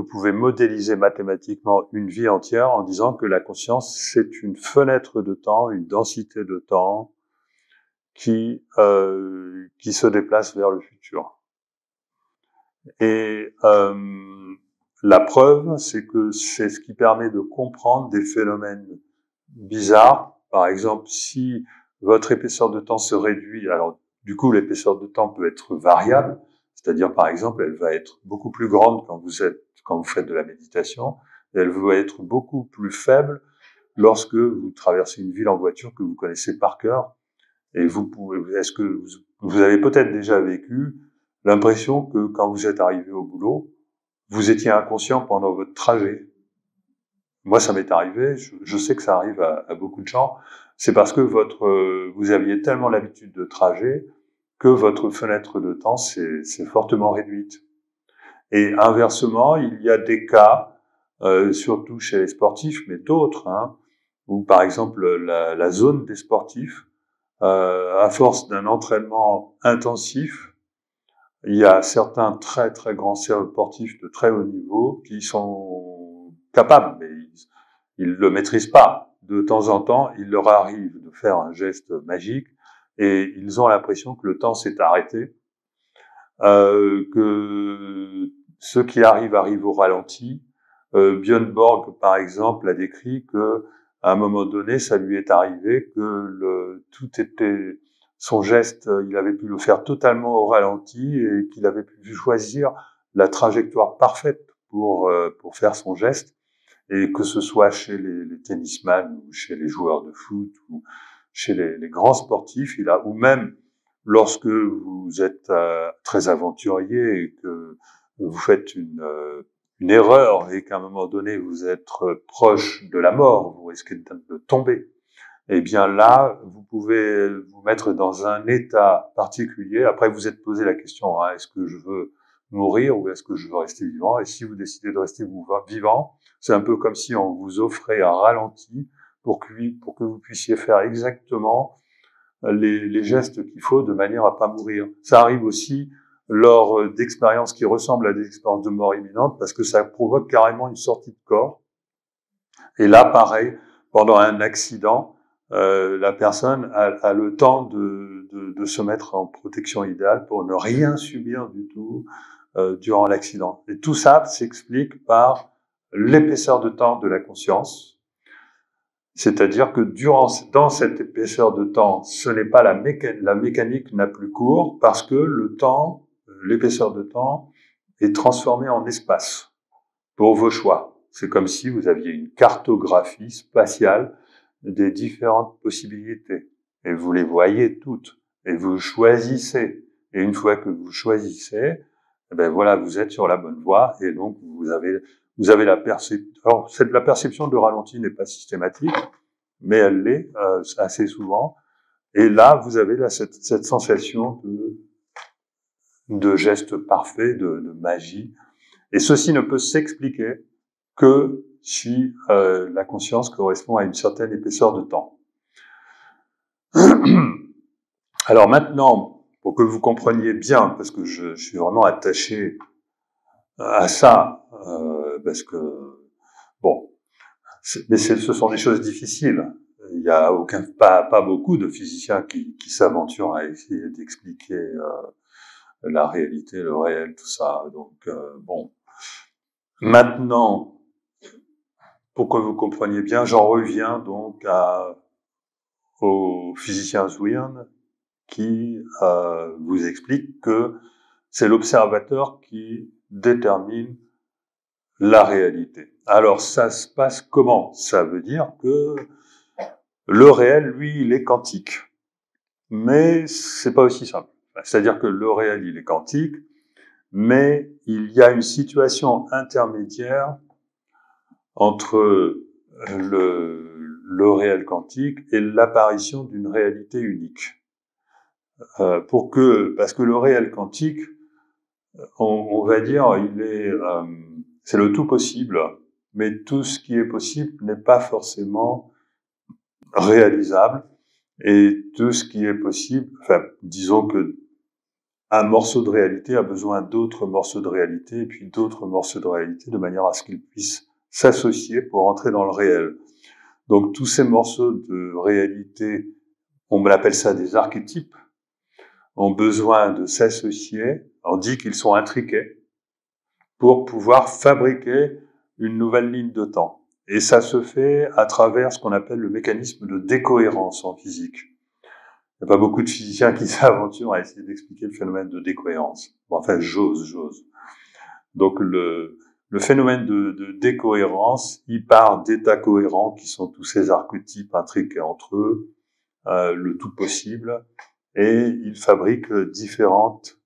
pouvez modéliser mathématiquement une vie entière en disant que la conscience, c'est une fenêtre de temps, une densité de temps qui se déplace vers le futur. Et la preuve, c'est que c'est ce qui permet de comprendre des phénomènes bizarres. Par exemple, si votre épaisseur de temps se réduit, alors du coup l'épaisseur de temps peut être variable, c'est-à-dire par exemple elle va être beaucoup plus grande quand vous faites de la méditation, et elle va être beaucoup plus faible lorsque vous traversez une ville en voiture que vous connaissez par cœur. Et est-ce que vous avez peut-être déjà vécu l'impression que quand vous êtes arrivé au boulot, vous étiez inconscient pendant votre trajet? Moi, ça m'est arrivé, je sais que ça arrive à beaucoup de gens. C'est parce que vous aviez tellement l'habitude de trajet que votre fenêtre de temps s'est fortement réduite. Et inversement, il y a des cas, surtout chez les sportifs, mais d'autres, hein, où par exemple la zone des sportifs, à force d'un entraînement intensif, il y a certains très très grands sportifs de très haut niveau qui sont capables, mais ils le maîtrisent pas. De temps en temps, il leur arrive de faire un geste magique et ils ont l'impression que le temps s'est arrêté, que ce qui arrive au ralenti. Björn Borg, par exemple, a décrit que à un moment donné, ça lui est arrivé que tout était son geste, il avait pu le faire totalement au ralenti et qu'il avait pu choisir la trajectoire parfaite pour faire son geste. Et que ce soit chez les tennisman ou chez les joueurs de foot ou chez les grands sportifs, ou même lorsque vous êtes très aventurier et que vous faites une erreur et qu'à un moment donné vous êtes proche de la mort, vous risquez de tomber. Eh bien là, vous pouvez vous mettre dans un état particulier. Après, vous êtes posé la question, est-ce que je veux mourir ou est-ce que je veux rester vivant? Et si vous décidez de rester vivant, c'est un peu comme si on vous offrait un ralenti pour que vous puissiez faire exactement les gestes qu'il faut de manière à pas mourir. Ça arrive aussi lors d'expériences qui ressemblent à des expériences de mort imminente parce que ça provoque carrément une sortie de corps. Et là, pareil, pendant un accident, la personne a le temps de se mettre en protection idéale pour ne rien subir du tout durant l'accident. Et tout ça s'explique par l'épaisseur de temps de la conscience. C'est-à-dire que dans cette épaisseur de temps, ce n'est pas la mécanique n'a plus cours parce que le temps, l'épaisseur de temps est transformée en espace pour vos choix. C'est comme si vous aviez une cartographie spatiale des différentes possibilités. Et vous les voyez toutes. Et vous choisissez. Et une fois que vous choisissez, voilà, vous êtes sur la bonne voie. Et donc, vous avez la perception. Alors, la perception de ralenti n'est pas systématique, mais elle l'est assez souvent. Et là, vous avez cette sensation de geste parfait, de magie. Et ceci ne peut s'expliquer que si la conscience correspond à une certaine épaisseur de temps. Alors maintenant, pour que vous compreniez bien, parce que je suis vraiment attaché à ça, parce que, bon, mais ce sont des choses difficiles. Il y a pas beaucoup de physiciens qui s'aventurent à essayer d'expliquer la réalité, le réel, tout ça. Donc, bon. Maintenant, pour que vous compreniez bien, j'en reviens donc au physicien Zwirn qui vous explique que c'est l'observateur qui détermine la réalité. Alors ça se passe comment? Ça veut dire que le réel, lui, il est quantique. Mais c'est pas aussi simple. C'est-à-dire que le réel, il est quantique, mais il y a une situation intermédiaire entre le réel quantique et l'apparition d'une réalité unique. Parce que le réel quantique, on va dire, c'est le tout possible, mais tout ce qui est possible n'est pas forcément réalisable, et tout ce qui est possible, disons que un morceau de réalité a besoin d'autres morceaux de réalité, et puis d'autres morceaux de réalité, de manière à ce qu'ils puissent s'associer pour entrer dans le réel. Donc tous ces morceaux de réalité, on appelle ça des archétypes, ont besoin de s'associer, on dit qu'ils sont intriqués, pour pouvoir fabriquer une nouvelle ligne de temps. Et ça se fait à travers ce qu'on appelle le mécanisme de décohérence en physique. Il n'y a pas beaucoup de physiciens qui s'aventurent à essayer d'expliquer le phénomène de décohérence. Bon, enfin, j'ose. Donc le phénomène de décohérence, il part d'états cohérents qui sont tous ces archétypes intriqués entre eux, le tout possible, et il fabrique différentes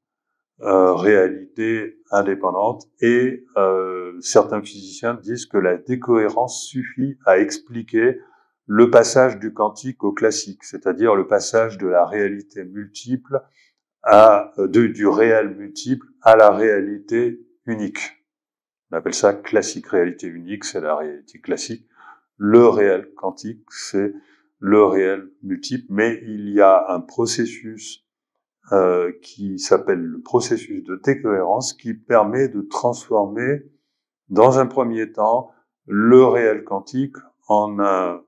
réalités indépendantes. Et certains physiciens disent que la décohérence suffit à expliquer le passage du quantique au classique, c'est-à-dire le passage de la réalité multiple du réel multiple à la réalité unique. On appelle ça classique. Réalité unique, c'est la réalité classique. Le réel quantique, c'est le réel multiple, mais il y a un processus qui s'appelle le processus de décohérence qui permet de transformer, dans un premier temps, le réel quantique en un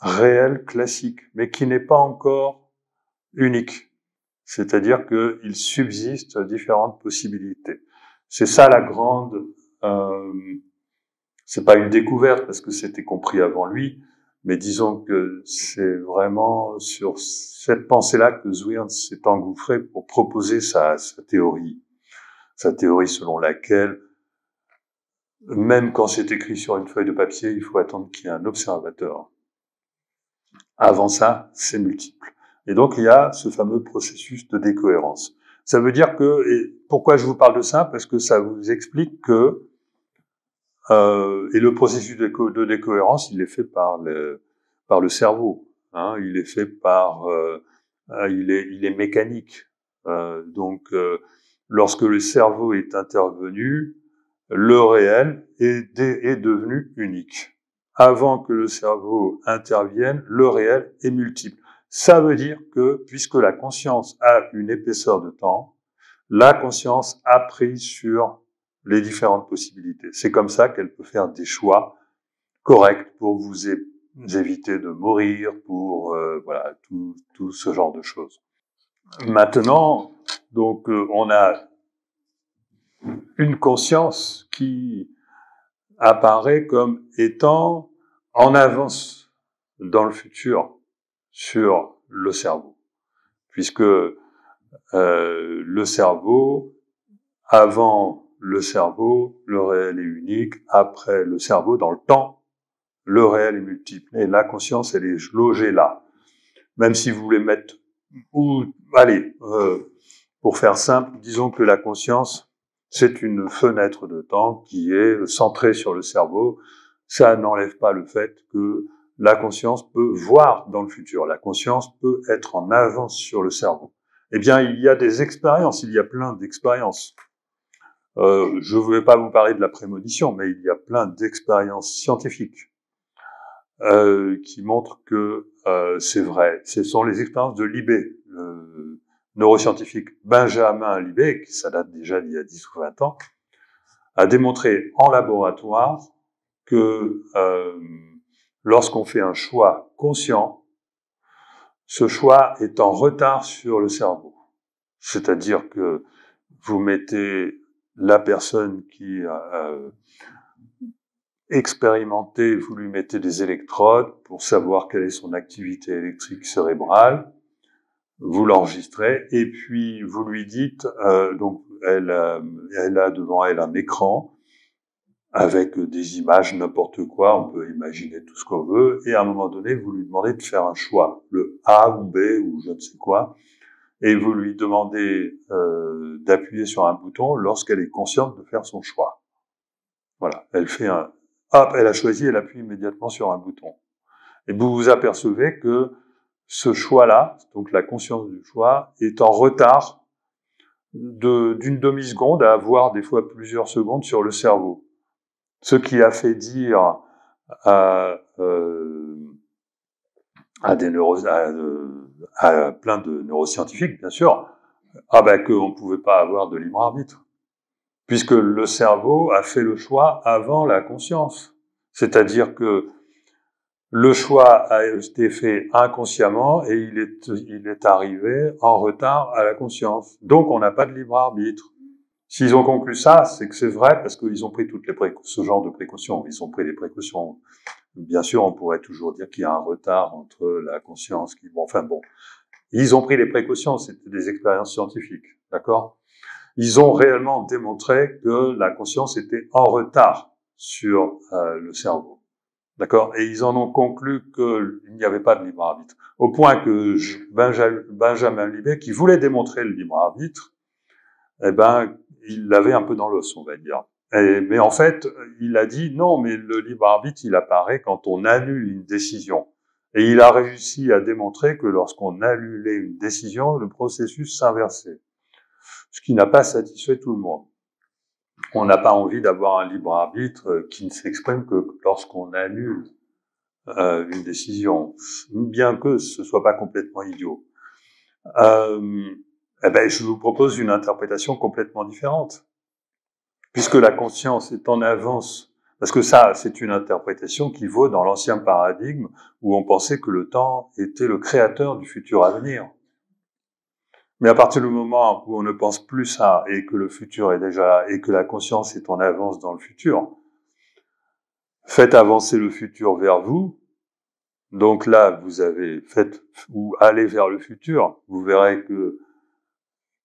réel classique, mais qui n'est pas encore unique. C'est-à-dire qu'il subsiste différentes possibilités. C'est ça la grande... c'est pas une découverte parce que c'était compris avant lui, Mais disons que c'est vraiment sur cette pensée-là que Zwirn s'est engouffré pour proposer sa théorie selon laquelle, même quand c'est écrit sur une feuille de papier, il faut attendre qu'il y ait un observateur. Avant ça, c'est multiple. Et donc, il y a ce fameux processus de décohérence. Ça veut dire que, et pourquoi je vous parle de ça? Parce que ça vous explique que, et le processus de décohérence, il est fait par le cerveau. Hein, il est fait il est mécanique. Donc, lorsque le cerveau est intervenu, le réel est devenu unique. Avant que le cerveau intervienne, le réel est multiple. Ça veut dire que, puisque la conscience a une épaisseur de temps, la conscience a pris sur les différentes possibilités. C'est comme ça qu'elle peut faire des choix corrects pour vous éviter de mourir, pour voilà, tout ce genre de choses. Maintenant, donc, on a une conscience qui apparaît comme étant en avance dans le futur sur le cerveau, puisque le cerveau, avant le cerveau, le réel est unique, après le cerveau, dans le temps, le réel est multiple. Et la conscience, elle est logée là. Même si vous voulez mettre... allez, pour faire simple, disons que la conscience, c'est une fenêtre de temps qui est centrée sur le cerveau. Ça n'enlève pas le fait que la conscience peut voir dans le futur. La conscience peut être en avance sur le cerveau. Eh bien, il y a des expériences, il y a plein d'expériences. Je ne vais pas vous parler de la prémonition, mais il y a plein d'expériences scientifiques qui montrent que c'est vrai. Ce sont les expériences de Libet, le neuroscientifique Benjamin Libet, qui ça date déjà d'il y a 10 ou 20 ans, a démontré en laboratoire que lorsqu'on fait un choix conscient, ce choix est en retard sur le cerveau. C'est-à-dire que vous mettez la personne qui a expérimenté, vous lui mettez des électrodes pour savoir quelle est son activité électrique cérébrale, vous l'enregistrez et puis vous lui dites, donc elle a devant elle un écran avec des images, n'importe quoi, on peut imaginer tout ce qu'on veut, et à un moment donné, vous lui demandez de faire un choix, le A ou B ou je ne sais quoi, et vous lui demandez d'appuyer sur un bouton lorsqu'elle est consciente de faire son choix. Voilà, elle fait hop, elle a choisi, elle appuie immédiatement sur un bouton. Et vous vous apercevez que ce choix-là, donc la conscience du choix, est en retard d'une demi-seconde à voire des fois plusieurs secondes sur le cerveau. Ce qui a fait dire à plein de neuroscientifiques, bien sûr, qu'on ne pouvait pas avoir de libre arbitre, puisque le cerveau a fait le choix avant la conscience. C'est-à-dire que le choix a été fait inconsciemment et il est arrivé en retard à la conscience. Donc, on n'a pas de libre arbitre. S'ils ont conclu ça, c'est que c'est vrai parce qu'ils ont pris ce genre de précautions. Ils ont pris des précautions. Bien sûr, on pourrait toujours dire qu'il y a un retard entre la conscience Ils ont pris les précautions, c'était des expériences scientifiques, d'accord? Ils ont réellement démontré que la conscience était en retard sur le cerveau. D'accord? Et ils en ont conclu qu'il n'y avait pas de libre arbitre. Au point que Benjamin Libet, qui voulait démontrer le libre arbitre, il l'avait un peu dans l'os, on va dire. Mais en fait, il a dit non, mais le libre arbitre, il apparaît quand on annule une décision. Et il a réussi à démontrer que lorsqu'on annulait une décision, le processus s'inversait. Ce qui n'a pas satisfait tout le monde. On n'a pas envie d'avoir un libre arbitre qui ne s'exprime que lorsqu'on annule une décision, bien que ce soit pas complètement idiot. Je vous propose une interprétation complètement différente. Puisque la conscience est en avance, parce que ça, c'est une interprétation qui vaut dans l'ancien paradigme où on pensait que le temps était le créateur du futur à venir. Mais à partir du moment où on ne pense plus ça et que le futur est déjà là et que la conscience est en avance dans le futur, faites avancer le futur vers vous Donc là, vous avez fait ou aller vers le futur. Vous verrez que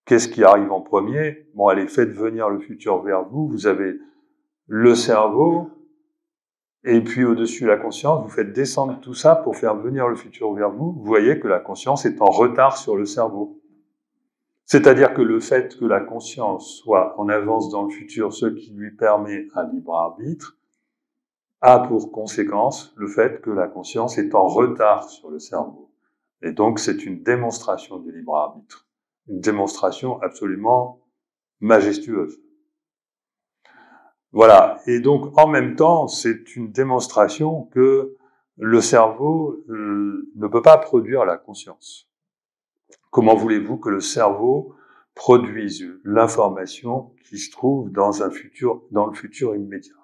qu'est-ce qui arrive en premier? Bon, allez, faites venir le futur vers vous. Vous avez le cerveau, et puis au-dessus la conscience. Vous faites descendre tout ça pour faire venir le futur vers vous. Vous voyez que la conscience est en retard sur le cerveau. C'est-à-dire que le fait que la conscience soit en avance dans le futur, ce qui lui permet un libre arbitre, a pour conséquence le fait que la conscience est en retard sur le cerveau. Et donc, c'est une démonstration du libre arbitre. Une démonstration absolument majestueuse. Voilà. Et donc, en même temps, c'est une démonstration que le cerveau ne peut pas produire la conscience. Comment voulez-vous que le cerveau produise l'information qui se trouve dans le futur immédiat?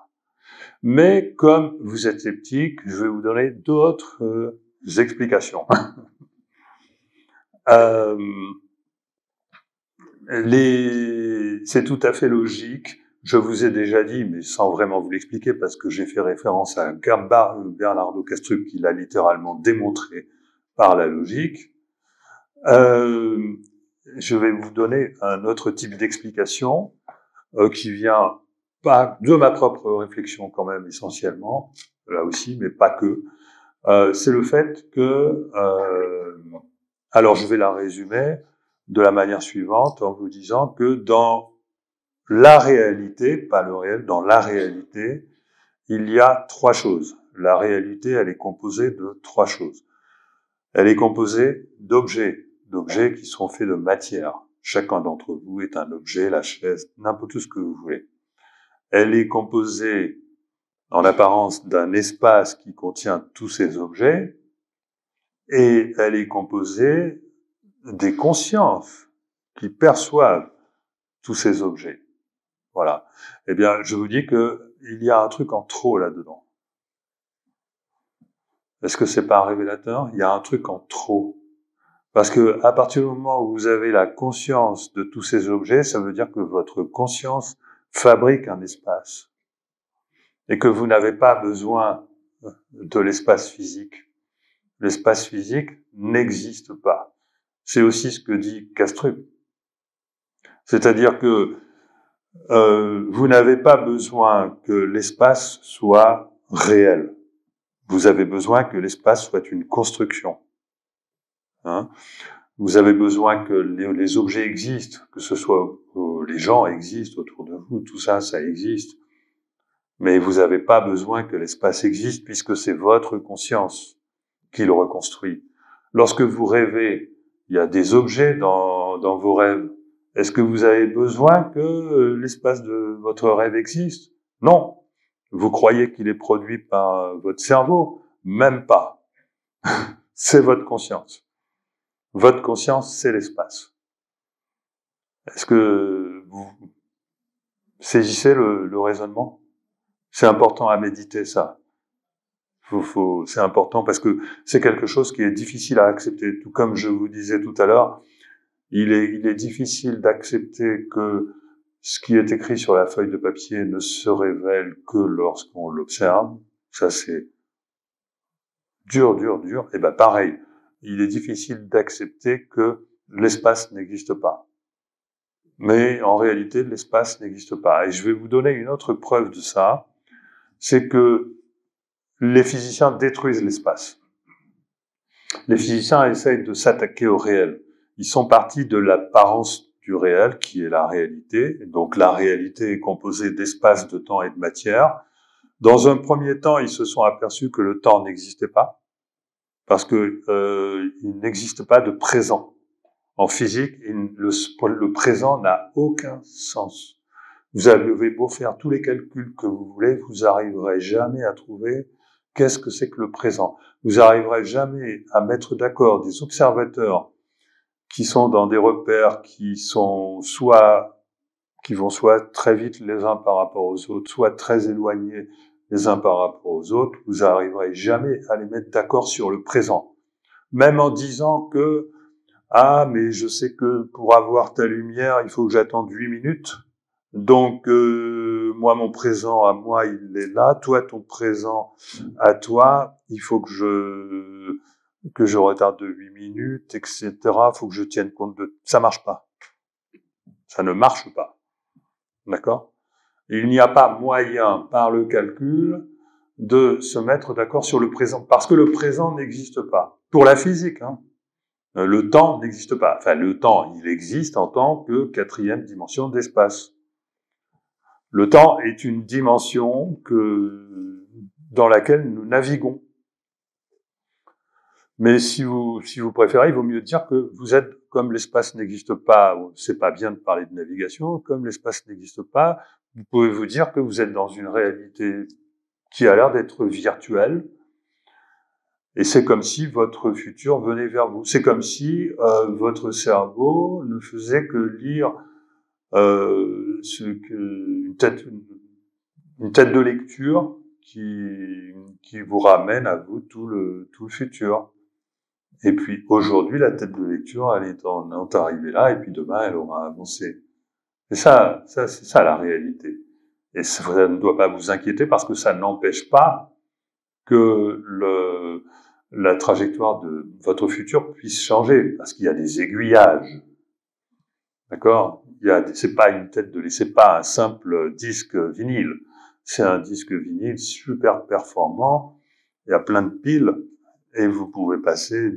Mais comme vous êtes sceptique, je vais vous donner d'autres explications. C'est tout à fait logique. Je vous ai déjà dit, mais sans vraiment vous l'expliquer, parce que j'ai fait référence à Bernardo Kastrup, qui l'a littéralement démontré par la logique. Je vais vous donner un autre type d'explication qui vient pas de ma propre réflexion quand même essentiellement, là aussi, mais pas que. C'est le fait que, alors je vais la résumer de la manière suivante en vous disant que dans la réalité, pas le réel, dans la réalité, il y a trois choses. La réalité, elle est composée de trois choses. Elle est composée d'objets qui sont faits de matière. Chacun d'entre vous est un objet, la chaise, n'importe tout ce que vous voulez. Elle est composée, en apparence, d'un espace qui contient tous ces objets, et elle est composée des consciences qui perçoivent tous ces objets. Voilà. Eh bien, je vous dis que il y a un truc en trop là-dedans. Est-ce que c'est pas révélateur? Il y a un truc en trop. Parce que à partir du moment où vous avez la conscience de tous ces objets, ça veut dire que votre conscience fabrique un espace. Et que vous n'avez pas besoin de l'espace physique. L'espace physique n'existe pas. C'est aussi ce que dit Kastrup. C'est-à-dire que vous n'avez pas besoin que l'espace soit réel. Vous avez besoin que l'espace soit une construction. Hein? Vous avez besoin que les objets existent, que ce soit les gens existent autour de vous, tout ça, ça existe. Mais vous n'avez pas besoin que l'espace existe puisque c'est votre conscience qui le reconstruit. Lorsque vous rêvez, il y a des objets dans vos rêves. Est-ce que vous avez besoin que l'espace de votre rêve existe? Non. Vous croyez qu'il est produit par votre cerveau? Même pas. C'est votre conscience. Votre conscience, c'est l'espace. Est-ce que vous saisissez le raisonnement? C'est important à méditer, ça. C'est important parce que c'est quelque chose qui est difficile à accepter. Tout comme je vous disais tout à l'heure, il est difficile d'accepter que ce qui est écrit sur la feuille de papier ne se révèle que lorsqu'on l'observe. Ça, c'est dur. Et ben, pareil. Il est difficile d'accepter que l'espace n'existe pas. Mais en réalité, l'espace n'existe pas. Et je vais vous donner une autre preuve de ça. C'est que les physiciens détruisent l'espace. Les physiciens essayent de s'attaquer au réel. Ils sont partis de l'apparence du réel, qui est la réalité. Donc la réalité est composée d'espace, de temps et de matière. Dans un premier temps, ils se sont aperçus que le temps n'existait pas, parce que il n'existe pas de présent. En physique, le présent n'a aucun sens. Vous avez beau faire tous les calculs que vous voulez, vous n'arriverez jamais à trouver qu'est-ce que c'est que le présent. Vous n'arriverez jamais à mettre d'accord des observateurs qui sont dans des repères qui vont soit très vite les uns par rapport aux autres, soit très éloignés les uns par rapport aux autres. Vous n'arriverez jamais à les mettre d'accord sur le présent. Même en disant que mais je sais que pour avoir ta lumière, il faut que j'attende 8 minutes. Donc, moi, mon présent à moi, il est là. Toi, ton présent à toi, il faut que je retarde de 8 minutes, etc. Faut que je tienne compte de... Ça marche pas. Ça ne marche pas. D'accord? Il n'y a pas moyen, par le calcul, de se mettre d'accord sur le présent. Parce que le présent n'existe pas. Pour la physique, hein. Le temps n'existe pas. Enfin, le temps, il existe en tant que quatrième dimension d'espace. Le temps est une dimension dans laquelle nous naviguons. Mais si vous préférez, il vaut mieux dire que vous êtes, comme l'espace n'existe pas, c'est pas bien de parler de navigation, comme l'espace n'existe pas, vous pouvez vous dire que vous êtes dans une réalité qui a l'air d'être virtuelle, et c'est comme si votre futur venait vers vous. C'est comme si votre cerveau ne faisait que lire une tête de lecture qui vous ramène à vous tout le futur. Et puis aujourd'hui, la tête de lecture, elle est arrivée là, et puis demain, elle aura avancé. Et c'est ça la réalité. Et ça ne doit pas vous inquiéter parce que ça n'empêche pas que la trajectoire de votre futur puisse changer, parce qu'il y a des aiguillages. D'accord? C'est pas un simple disque vinyle. C'est un disque vinyle super performant. Il y a plein de piles et vous pouvez passer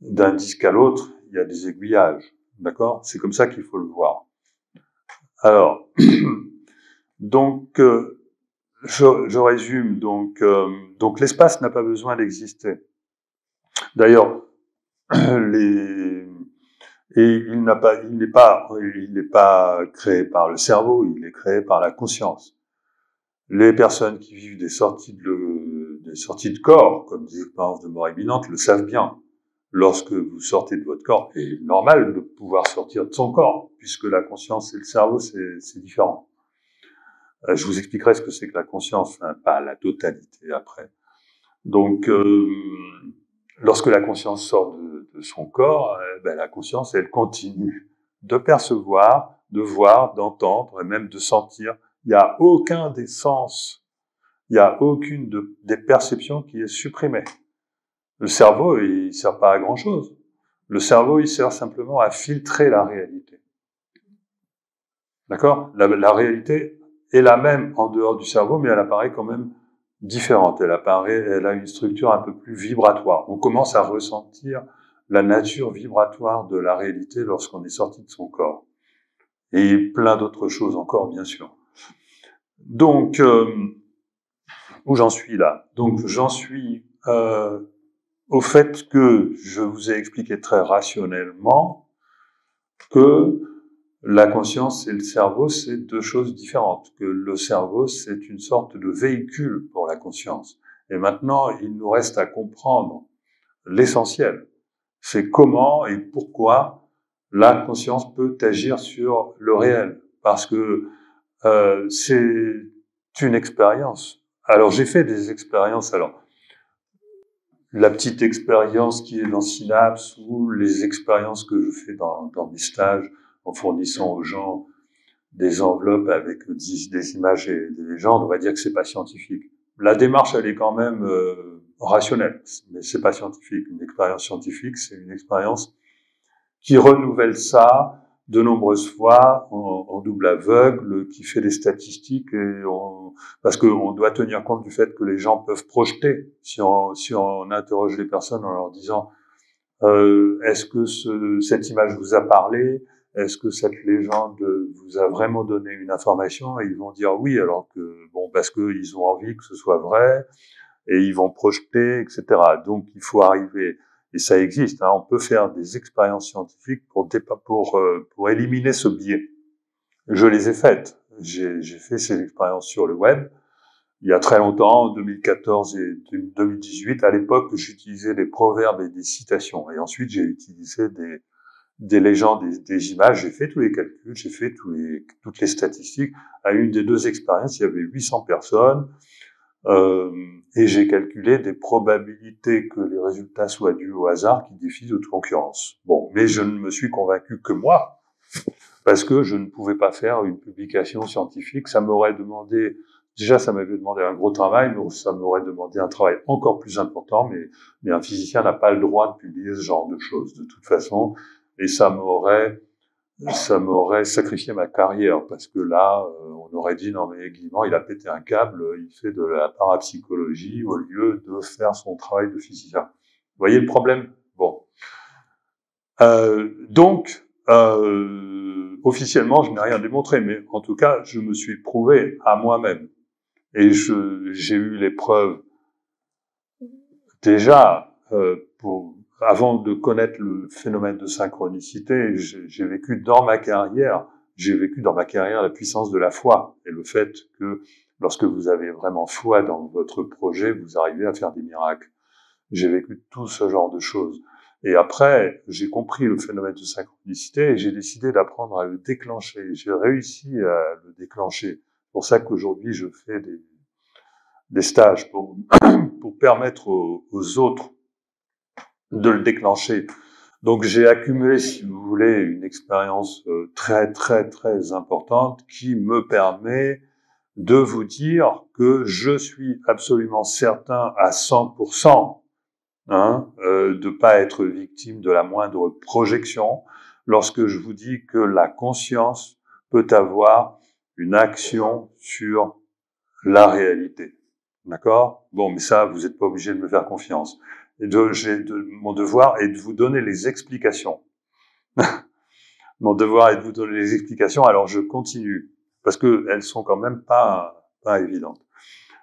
d'un disque à l'autre. Il y a des aiguillages. D'accord? C'est comme ça qu'il faut le voir. Alors, donc, je résume. Donc l'espace n'a pas besoin d'exister. D'ailleurs, il n'est pas créé par le cerveau, il est créé par la conscience. Les personnes qui vivent des sorties de corps, comme des expériences de mort imminente, le savent bien. Lorsque vous sortez de votre corps, il est normal de pouvoir sortir de son corps, puisque la conscience et le cerveau, c'est différent. Je vous expliquerai ce que c'est que la conscience, hein, pas la totalité après. Donc, lorsque la conscience sort de son corps, la conscience, elle continue de percevoir, de voir, d'entendre et même de sentir. Il n'y a aucun des sens, il n'y a aucune des perceptions qui est supprimée. Le cerveau, il sert pas à grand chose. Le cerveau, il sert simplement à filtrer la réalité. D'accord? La réalité est la même en dehors du cerveau, mais elle apparaît quand même différente. Elle a une structure un peu plus vibratoire. On commence à ressentir la nature vibratoire de la réalité lorsqu'on est sorti de son corps. Et plein d'autres choses encore, bien sûr. Donc, où j'en suis là? Donc, j'en suis au fait que je vous ai expliqué très rationnellement que la conscience et le cerveau, c'est deux choses différentes, que le cerveau, c'est une sorte de véhicule pour la conscience. Et maintenant, il nous reste à comprendre l'essentiel. C'est comment et pourquoi la conscience peut agir sur le réel. Parce que c'est une expérience. Alors, j'ai fait des expériences. Alors, la petite expérience qui est dans Synapse ou les expériences que je fais dans mes stages en fournissant aux gens des enveloppes avec des images et des légendes, on va dire que c'est pas scientifique. La démarche, elle est quand même rationnelle, mais c'est pas scientifique. Une expérience scientifique, c'est une expérience qui renouvelle ça de nombreuses fois en double aveugle, qui fait des statistiques parce qu'on doit tenir compte du fait que les gens peuvent projeter. Si on interroge les personnes en leur disant est-ce que cette image vous a parlé, est-ce que cette légende vous a vraiment donné une information, et ils vont dire oui, alors que parce qu'ils ont envie que ce soit vrai et ils vont projeter, etc. Donc il faut arriver. Et ça existe, hein, on peut faire des expériences scientifiques pour éliminer ce biais. Je les ai faites. J'ai fait ces expériences sur le web il y a très longtemps, en 2014 et 2018. À l'époque, j'utilisais des proverbes et des citations. Et ensuite, j'ai utilisé des légendes, des images. J'ai fait tous les calculs, j'ai fait toutes les statistiques. À une des deux expériences, il y avait 800 personnes. Et j'ai calculé des probabilités que les résultats soient dus au hasard qui défient toute concurrence. Bon, mais je ne me suis convaincu que moi. parce que je ne pouvais pas faire une publication scientifique. Ça m'aurait demandé, déjà ça m'avait demandé un gros travail, mais ça m'aurait demandé un travail encore plus important, mais un physicien n'a pas le droit de publier ce genre de choses de toute façon, et ça m'aurait sacrifié ma carrière, parce que là, on aurait dit, non mais Guillemot, il a pété un câble, il fait de la parapsychologie au lieu de faire son travail de physicien. Vous voyez le problème? Bon. Donc, officiellement, je n'ai rien démontré, mais en tout cas, je me suis prouvé à moi-même. Et j'ai eu les preuves déjà, avant de connaître le phénomène de synchronicité. J'ai vécu dans ma carrière la puissance de la foi et le fait que lorsque vous avez vraiment foi dans votre projet, vous arrivez à faire des miracles. J'ai vécu tout ce genre de choses. Et après, j'ai compris le phénomène de synchronicité et j'ai décidé d'apprendre à le déclencher. J'ai réussi à le déclencher. C'est pour ça qu'aujourd'hui, je fais des stages pour permettre aux autres de le déclencher. Donc j'ai accumulé, si vous voulez, une expérience très très très importante qui me permet de vous dire que je suis absolument certain à 100%, de pas être victime de la moindre projection lorsque je vous dis que la conscience peut avoir une action sur la réalité. D'accord? Bon, mais ça, vous n'êtes pas obligé de me faire confiance. Mon devoir est de vous donner les explications. Mon devoir est de vous donner les explications, alors je continue, parce que elles sont quand même pas évidentes.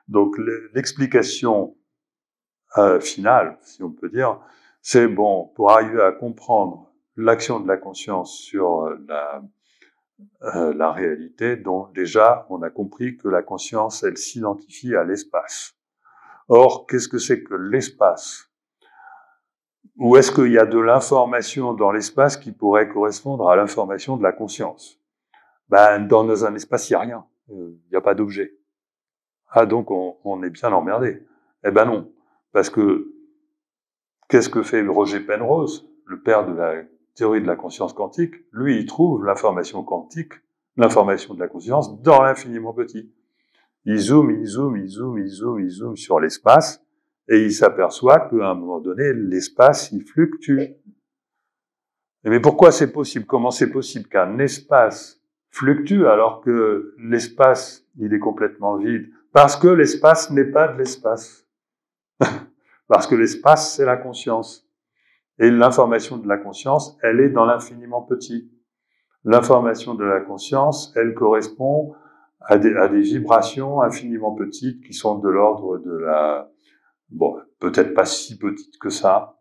Donc, l'explication finale, si on peut dire, c'est bon, pour arriver à comprendre l'action de la conscience sur la réalité, donc déjà, on a compris que la conscience, elle s'identifie à l'espace. Or, qu'est-ce que c'est que l'espace? Ou est-ce qu'il y a de l'information dans l'espace qui pourrait correspondre à l'information de la conscience? Ben, dans un espace, il n'y a rien. Il n'y a pas d'objet. Ah, donc on est bien emmerdé. Eh ben non. Parce que, qu'est-ce que fait Roger Penrose, le père de la théorie de la conscience quantique? Lui, il trouve l'information quantique, l'information de la conscience, dans l'infiniment petit. Il zoome sur l'espace, et il s'aperçoit qu'à un moment donné, l'espace, il fluctue. Mais pourquoi c'est possible? Comment c'est possible qu'un espace fluctue alors que l'espace, il est complètement vide? Parce que l'espace n'est pas de l'espace. Parce que l'espace, c'est la conscience. Et l'information de la conscience, elle est dans l'infiniment petit. L'information de la conscience, elle correspond à des vibrations infiniment petites qui sont de l'ordre de bon, peut-être pas si petites que ça,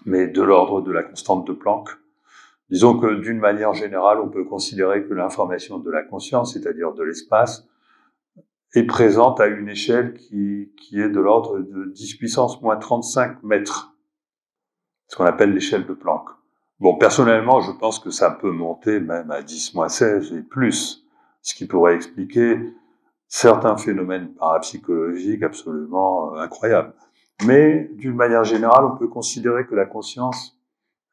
mais de l'ordre de la constante de Planck. Disons que d'une manière générale, on peut considérer que l'information de la conscience, c'est-à-dire de l'espace, est présente à une échelle qui est de l'ordre de 10 puissance moins 35 mètres. Ce qu'on appelle l'échelle de Planck. Bon, personnellement, je pense que ça peut monter même à 10 moins 16 et plus, ce qui pourrait expliquer certains phénomènes parapsychologiques absolument incroyables. Mais d'une manière générale, on peut considérer que la conscience,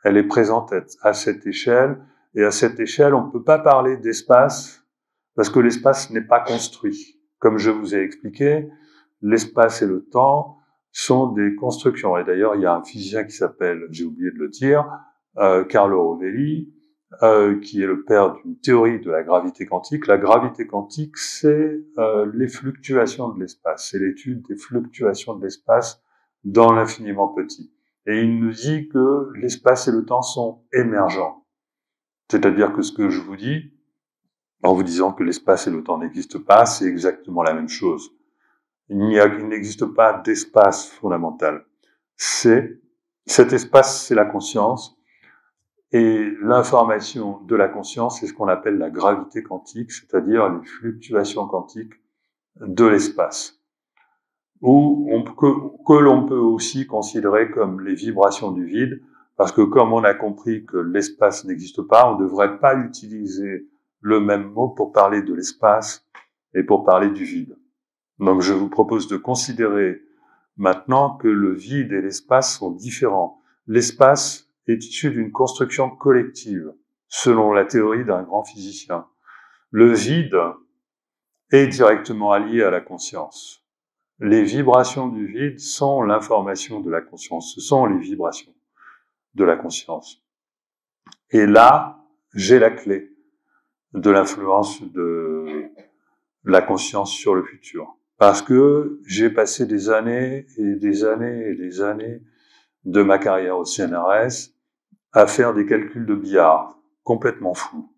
elle est présente à cette échelle, et à cette échelle, on ne peut pas parler d'espace, parce que l'espace n'est pas construit. Comme je vous ai expliqué, l'espace et le temps sont des constructions. Et d'ailleurs, il y a un physicien qui s'appelle, j'ai oublié de le dire, Carlo Rovelli, qui est le père d'une théorie de la gravité quantique. La gravité quantique, c'est les fluctuations de l'espace. C'est l'étude des fluctuations de l'espace dans l'infiniment petit. Et il nous dit que l'espace et le temps sont émergents. C'est-à-dire que ce que je vous dis, en vous disant que l'espace et le temps n'existent pas, c'est exactement la même chose. Il n'existe pas d'espace fondamental. Cet espace, c'est la conscience. Et l'information de la conscience, c'est ce qu'on appelle la gravité quantique, c'est-à-dire les fluctuations quantiques de l'espace. Ou que l'on peut aussi considérer comme les vibrations du vide, parce que comme on a compris que l'espace n'existe pas, on ne devrait pas utiliser le même mot pour parler de l'espace et pour parler du vide. Donc je vous propose de considérer maintenant que le vide et l'espace sont différents. L'espace est issu d'une construction collective. selon la théorie d'un grand physicien. Le vide est directement allié à la conscience. Les vibrations du vide sont l'information de la conscience, ce sont les vibrations de la conscience. Et là, j'ai la clé de l'influence de la conscience sur le futur. Parce que j'ai passé des années et des années et des années de ma carrière au CNRS à faire des calculs de billard, complètement fous.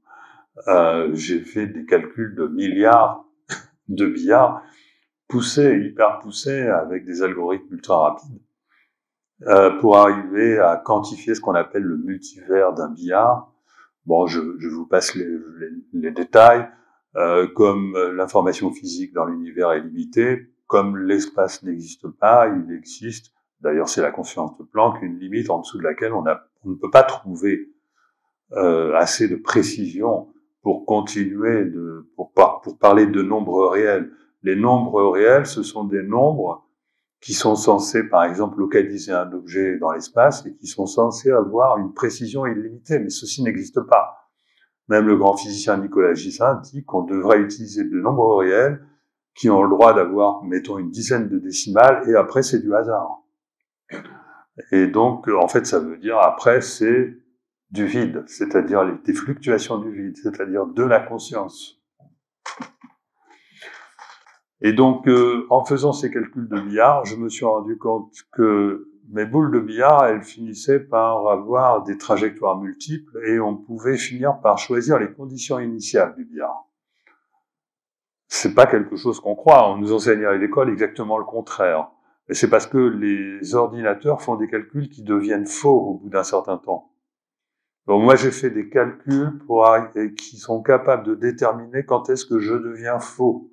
J'ai fait des calculs de milliards de billard, poussés, hyper poussés, avec des algorithmes ultra rapides, pour arriver à quantifier ce qu'on appelle le multivers d'un billard. Bon, je vous passe les détails. Comme l'information physique dans l'univers est limitée, comme l'espace n'existe pas, il existe, d'ailleurs c'est la conscience de Planck, une limite en dessous de laquelle on ne peut pas trouver assez de précision pour continuer pour parler de nombres réels. Les nombres réels, ce sont des nombres qui sont censés, par exemple, localiser un objet dans l'espace et qui sont censés avoir une précision illimitée, mais ceci n'existe pas. Même le grand physicien Nicolas Gisin dit qu'on devrait utiliser de nombres réels qui ont le droit d'avoir, mettons, une dizaine de décimales, et après, c'est du hasard. Et donc, en fait, ça veut dire, après, c'est du vide, c'est-à-dire des fluctuations du vide, c'est-à-dire de la conscience. Et donc, en faisant ces calculs de billard, je me suis rendu compte que mes boules de billard, elles finissaient par avoir des trajectoires multiples et on pouvait finir par choisir les conditions initiales du billard. C'est pas quelque chose qu'on croit. On nous enseigne à l'école exactement le contraire. Et c'est parce que les ordinateurs font des calculs qui deviennent faux au bout d'un certain temps. Donc moi, j'ai fait des calculs qui sont capables de déterminer quand est-ce que je deviens faux.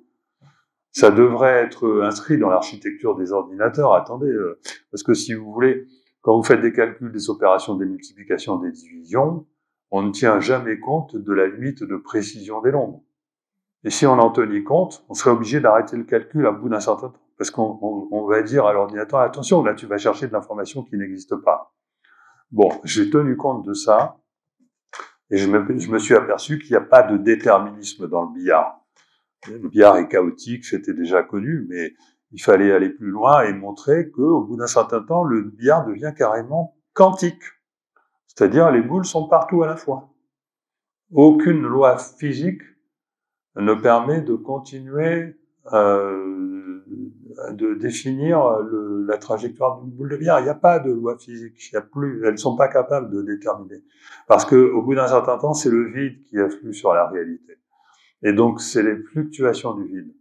Ça devrait être inscrit dans l'architecture des ordinateurs. Attendez, parce que si vous voulez, quand vous faites des calculs des opérations des multiplications, des divisions, on ne tient jamais compte de la limite de précision des nombres. Et si on en tenait compte, on serait obligé d'arrêter le calcul à bout d'un certain temps. Parce qu'on va dire à l'ordinateur, attention, là tu vas chercher de l'information qui n'existe pas. Bon, j'ai tenu compte de ça, et je me suis aperçu qu'il n'y a pas de déterminisme dans le billard. Le billard est chaotique, c'était déjà connu, mais il fallait aller plus loin et montrer qu'au bout d'un certain temps, le billard devient carrément quantique. C'est-à-dire, les boules sont partout à la fois. Aucune loi physique ne permet de continuer de définir la trajectoire d'une boule de billard. Il n'y a pas de loi physique, elles ne sont pas capables de déterminer. Parce que au bout d'un certain temps, c'est le vide qui influe sur la réalité. Et donc, c'est les fluctuations du vide.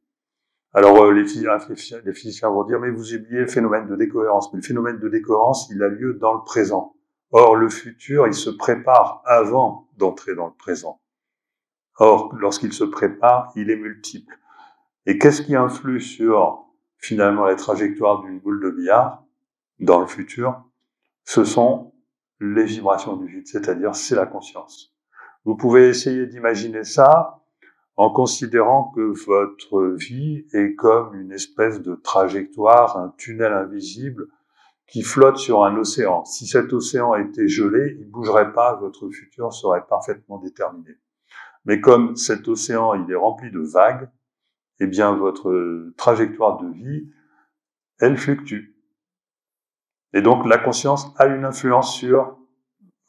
Alors, les physiciens vont dire, mais vous oubliez le phénomène de décohérence. Mais le phénomène de décohérence, il a lieu dans le présent. Or, le futur, il se prépare avant d'entrer dans le présent. Or, lorsqu'il se prépare, il est multiple. Et qu'est-ce qui influe sur, finalement, la trajectoire d'une boule de billard dans le futur? Ce sont les vibrations du vide, c'est-à-dire c'est la conscience. Vous pouvez essayer d'imaginer ça en considérant que votre vie est comme une espèce de trajectoire, un tunnel invisible qui flotte sur un océan. Si cet océan était gelé, il ne bougerait pas, votre futur serait parfaitement déterminé. Mais comme cet océan, il est rempli de vagues, eh bien, votre trajectoire de vie, elle fluctue. Et donc, la conscience a une influence sur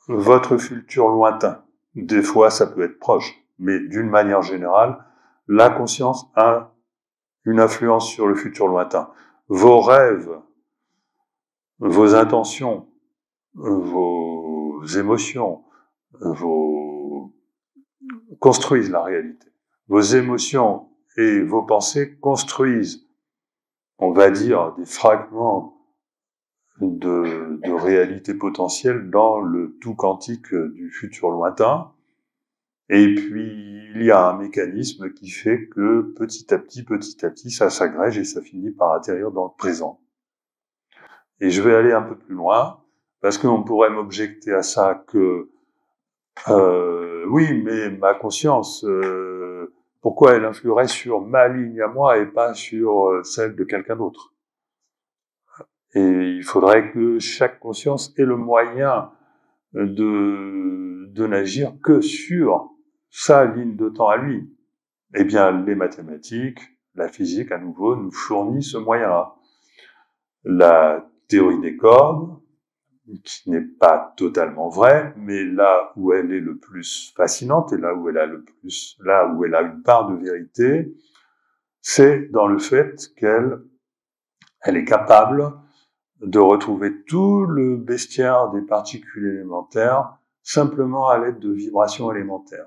votre futur lointain. Des fois, ça peut être proche, mais d'une manière générale, la conscience a une influence sur le futur lointain. Vos rêves, vos intentions, vos émotions, construisent la réalité. Vos émotions et vos pensées construisent, on va dire, des fragments de réalité potentielle dans le tout quantique du futur lointain. Et puis, il y a un mécanisme qui fait que petit à petit, ça s'agrège et ça finit par atterrir dans le présent. Et je vais aller un peu plus loin, parce qu'on pourrait m'objecter à ça que oui, mais ma conscience, pourquoi elle influerait sur ma ligne à moi et pas sur celle de quelqu'un d'autre? Et il faudrait que chaque conscience ait le moyen de n'agir que sur sa ligne de temps à lui. Eh bien, les mathématiques, la physique, à nouveau, nous fournit ce moyen-là. La théorie des cordes, qui n'est pas totalement vraie, mais là où elle est le plus fascinante et là où elle a une part de vérité, c'est dans le fait qu'elle est capable de retrouver tout le bestiaire des particules élémentaires simplement à l'aide de vibrations élémentaires.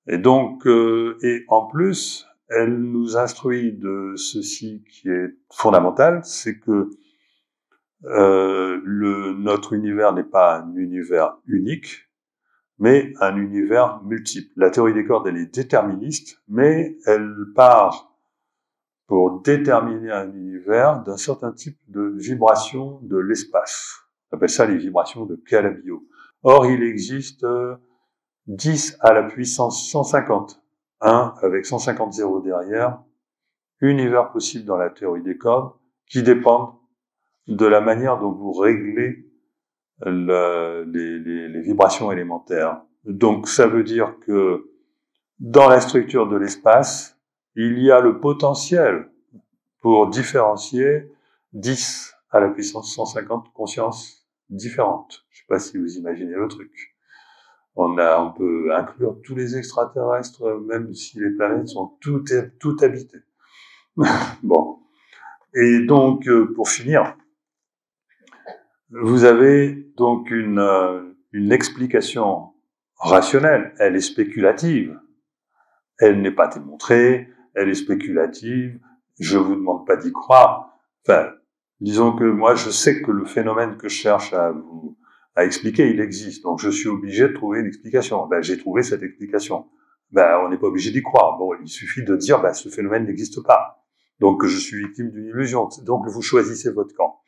Et donc, et en plus, elle nous instruit de ceci qui est fondamental, c'est que notre univers n'est pas un univers unique, mais un univers multiple. La théorie des cordes, elle est déterministe, mais elle part pour déterminer un univers d'un certain type de vibration de l'espace. On appelle ça les vibrations de Calabi-Yau. Or, il existe 10 à la puissance 150, 1 avec 150 zéros derrière, univers possibles dans la théorie des cordes, qui dépendent de la manière dont vous réglez les vibrations élémentaires. Donc, ça veut dire que dans la structure de l'espace, il y a le potentiel pour différencier 10 à la puissance 150 consciences différentes. Je ne sais pas si vous imaginez le truc. On peut inclure tous les extraterrestres, même si les planètes sont toutes habitées. Bon. Et donc, pour finir, vous avez donc une explication rationnelle. Elle est spéculative. Elle n'est pas démontrée. Elle est spéculative. Je vous demande pas d'y croire. Enfin, disons que moi, je sais que le phénomène que je cherche à expliquer, il existe. Donc, je suis obligé de trouver une explication. Ben, j'ai trouvé cette explication. Ben, on n'est pas obligé d'y croire. Bon, il suffit de dire, ben, ce phénomène n'existe pas. Donc, je suis victime d'une illusion. Donc, vous choisissez votre camp.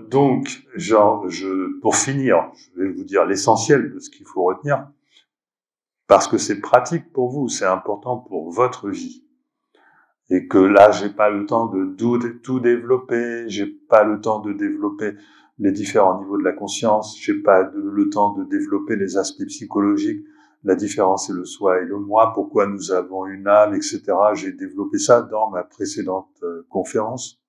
Donc, pour finir, je vais vous dire l'essentiel de ce qu'il faut retenir, parce que c'est pratique pour vous, c'est important pour votre vie. Et que là, j'ai pas le temps de tout développer, j'ai pas le temps de développer les différents niveaux de la conscience, j'ai pas le temps de développer les aspects psychologiques, la différence et le soi et le moi, pourquoi nous avons une âme, etc. J'ai développé ça dans ma précédente conférence.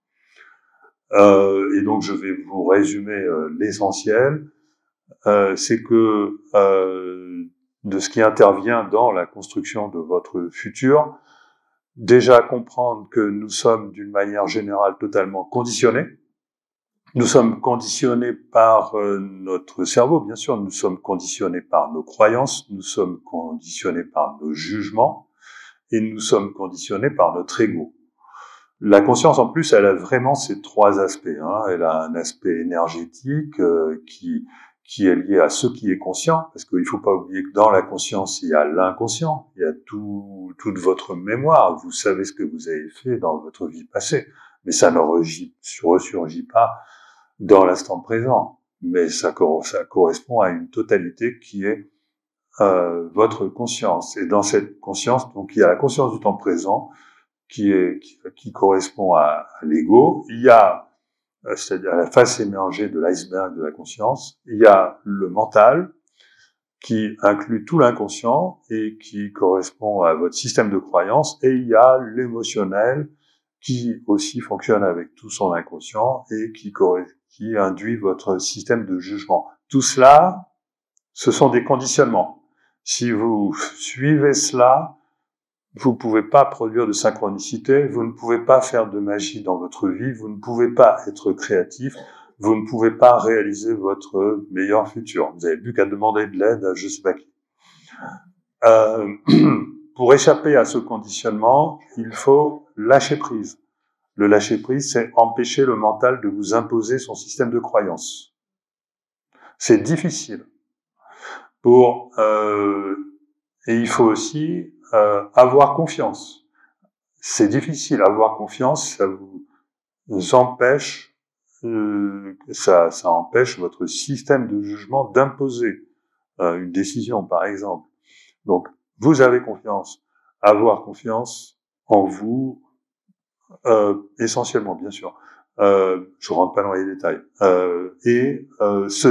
Et donc, je vais vous résumer l'essentiel. C'est que de ce qui intervient dans la construction de votre futur, déjà comprendre que nous sommes d'une manière générale totalement conditionnés. Nous sommes conditionnés par notre cerveau, bien sûr, nous sommes conditionnés par nos croyances, nous sommes conditionnés par nos jugements, et nous sommes conditionnés par notre ego. La conscience, en plus, elle a vraiment ces trois aspects. Elle a un aspect énergétique qui est lié à ce qui est conscient, parce qu'il ne faut pas oublier que dans la conscience, il y a l'inconscient, il y a toute votre mémoire, vous savez ce que vous avez fait dans votre vie passée, mais ça ne ressurgit pas dans l'instant présent, mais ça correspond à une totalité qui est votre conscience. Et dans cette conscience, donc il y a la conscience du temps présent, qui correspond à l'ego. Il y a, c'est-à-dire à la face émergée de l'iceberg de la conscience. Il y a le mental, qui inclut tout l'inconscient et qui correspond à votre système de croyance. Et il y a l'émotionnel, qui aussi fonctionne avec tout son inconscient et qui induit votre système de jugement. Tout cela, ce sont des conditionnements. Si vous suivez cela, vous ne pouvez pas produire de synchronicité, vous ne pouvez pas faire de magie dans votre vie, vous ne pouvez pas être créatif, vous ne pouvez pas réaliser votre meilleur futur. Vous n'avez plus qu'à demander de l'aide à je sais pas qui. Pour échapper à ce conditionnement, il faut lâcher prise. Le lâcher prise, c'est empêcher le mental de vous imposer son système de croyance. C'est difficile. Et il faut aussi avoir confiance. C'est difficile. Avoir confiance, ça vous empêche, ça empêche votre système de jugement d'imposer une décision, par exemple. Donc, vous avez confiance. Avoir confiance en vous, essentiellement, bien sûr. je rentre pas dans les détails. Se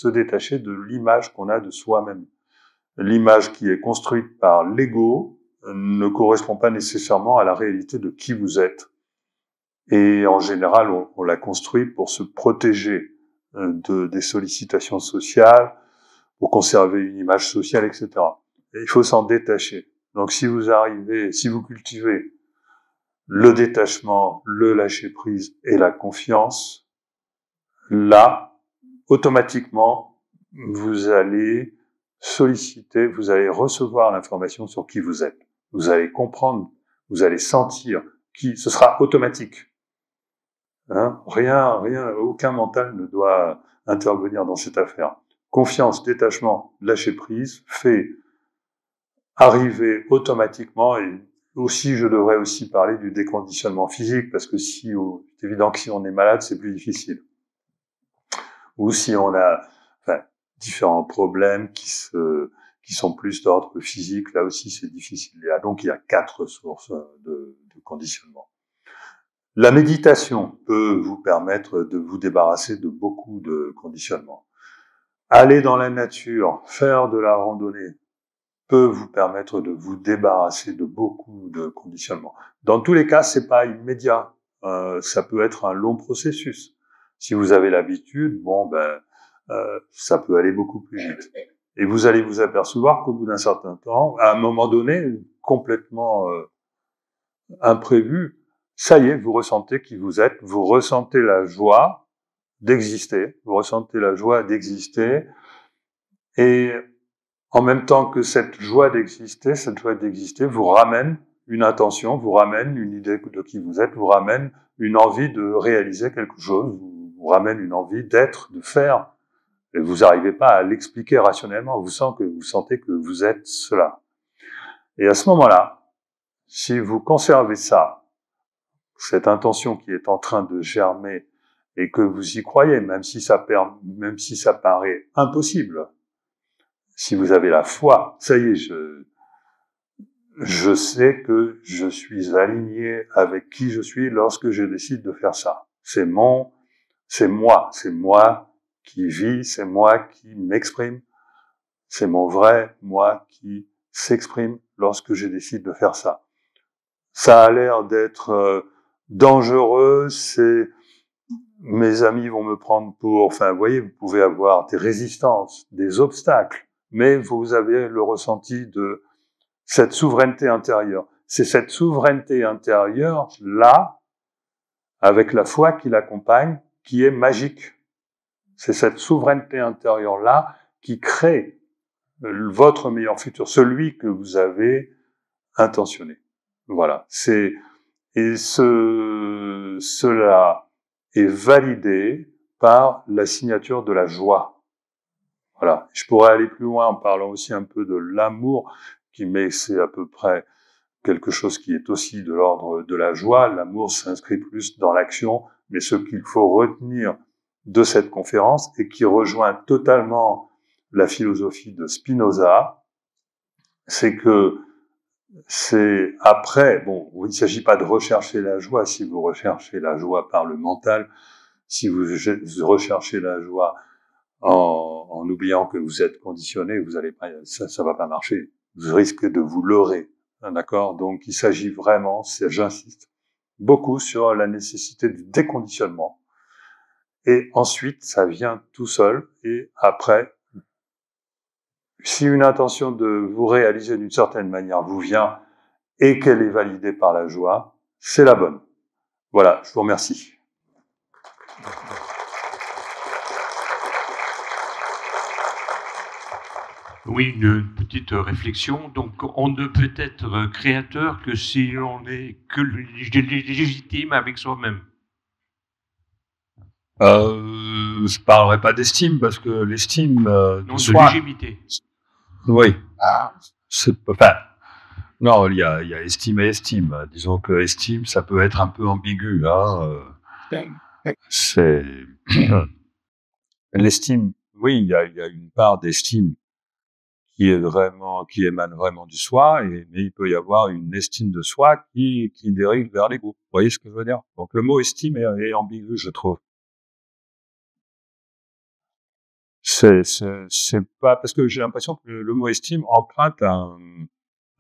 détacher de l'image qu'on a de soi-même. L'image qui est construite par l'ego ne correspond pas nécessairement à la réalité de qui vous êtes. Et en général, on la construit pour se protéger des sollicitations sociales, pour conserver une image sociale, etc. Et il faut s'en détacher. Donc si vous cultivez le détachement, le lâcher-prise et la confiance, là, automatiquement, vous allez solliciter, vous allez recevoir l'information sur qui vous êtes. Vous allez comprendre, vous allez sentir ce sera automatique. Hein, aucun mental ne doit intervenir dans cette affaire. Confiance, détachement, lâcher-prise fait arriver automatiquement, et aussi, je devrais aussi parler du déconditionnement physique, parce que c'est évident que si on est malade, c'est plus difficile. Ou si on a différents problèmes qui sont plus d'ordre physique, là aussi c'est difficile. Donc il y a 4 sources de conditionnement. La méditation peut vous permettre de vous débarrasser de beaucoup de conditionnements. Aller dans la nature, faire de la randonnée, peut vous permettre de vous débarrasser de beaucoup de conditionnements. Dans tous les cas, c'est pas immédiat. Ça peut être un long processus. Si vous avez l'habitude, ça peut aller beaucoup plus vite. Et vous allez vous apercevoir qu'au bout d'un certain temps, à un moment donné, complètement imprévu, ça y est, vous ressentez qui vous êtes, vous ressentez la joie d'exister, et en même temps que cette joie d'exister vous ramène une intention, vous ramène une idée de qui vous êtes, vous ramène une envie de réaliser quelque chose, vous ramène une envie d'être, de faire. Et vous n'arrivez pas à l'expliquer rationnellement, vous sentez que vous êtes cela. Et à ce moment-là, si vous conservez cette intention qui est en train de germer, et que vous y croyez, même si ça paraît impossible, si vous avez la foi, ça y est, je sais que je suis aligné avec qui je suis lorsque je décide de faire ça. C'est moi qui vis, c'est moi qui m'exprime, c'est mon vrai moi qui s'exprime lorsque je décide de faire ça. Ça a l'air d'être dangereux, mes amis vont me prendre pour, vous voyez, vous pouvez avoir des résistances, des obstacles, mais vous avez le ressenti de cette souveraineté intérieure. C'est cette souveraineté intérieure-là, avec la foi qui l'accompagne, qui est magique. C'est cette souveraineté intérieure-là qui crée votre meilleur futur, celui que vous avez intentionné. Voilà. Cela est validé par la signature de la joie. Voilà. Je pourrais aller plus loin en parlant aussi un peu de l'amour, mais c'est à peu près quelque chose qui est aussi de l'ordre de la joie. L'amour s'inscrit plus dans l'action, mais ce qu'il faut retenir de cette conférence et qui rejoint totalement la philosophie de Spinoza, c'est que c'est après, il ne s'agit pas de rechercher la joie. Si vous recherchez la joie par le mental, si vous recherchez la joie en oubliant que vous êtes conditionné, vous allez pas, ça va pas marcher. Vous risquez de vous leurrer, d'accord? Donc il s'agit vraiment, j'insiste beaucoup sur la nécessité du déconditionnement. Et ensuite, ça vient tout seul. Et après, si une intention de vous réaliser d'une certaine manière vous vient et qu'elle est validée par la joie, c'est la bonne. Voilà, je vous remercie. Oui, une petite réflexion. Donc, on ne peut être créateur que si l'on est que légitime avec soi-même. Je parlerai pas d'estime parce que l'estime non, de légitimité. Oui. Non, il y a estime et estime. Disons que estime, ça peut être un peu ambigu. C'est l'estime. Oui, il y a une part d'estime qui émane vraiment du soi, mais il peut y avoir une estime de soi qui dérive vers l'ego. Vous voyez ce que je veux dire? Donc le mot estime est ambigu, je trouve. C'est pas parce que j'ai l'impression que le mot estime emprunte à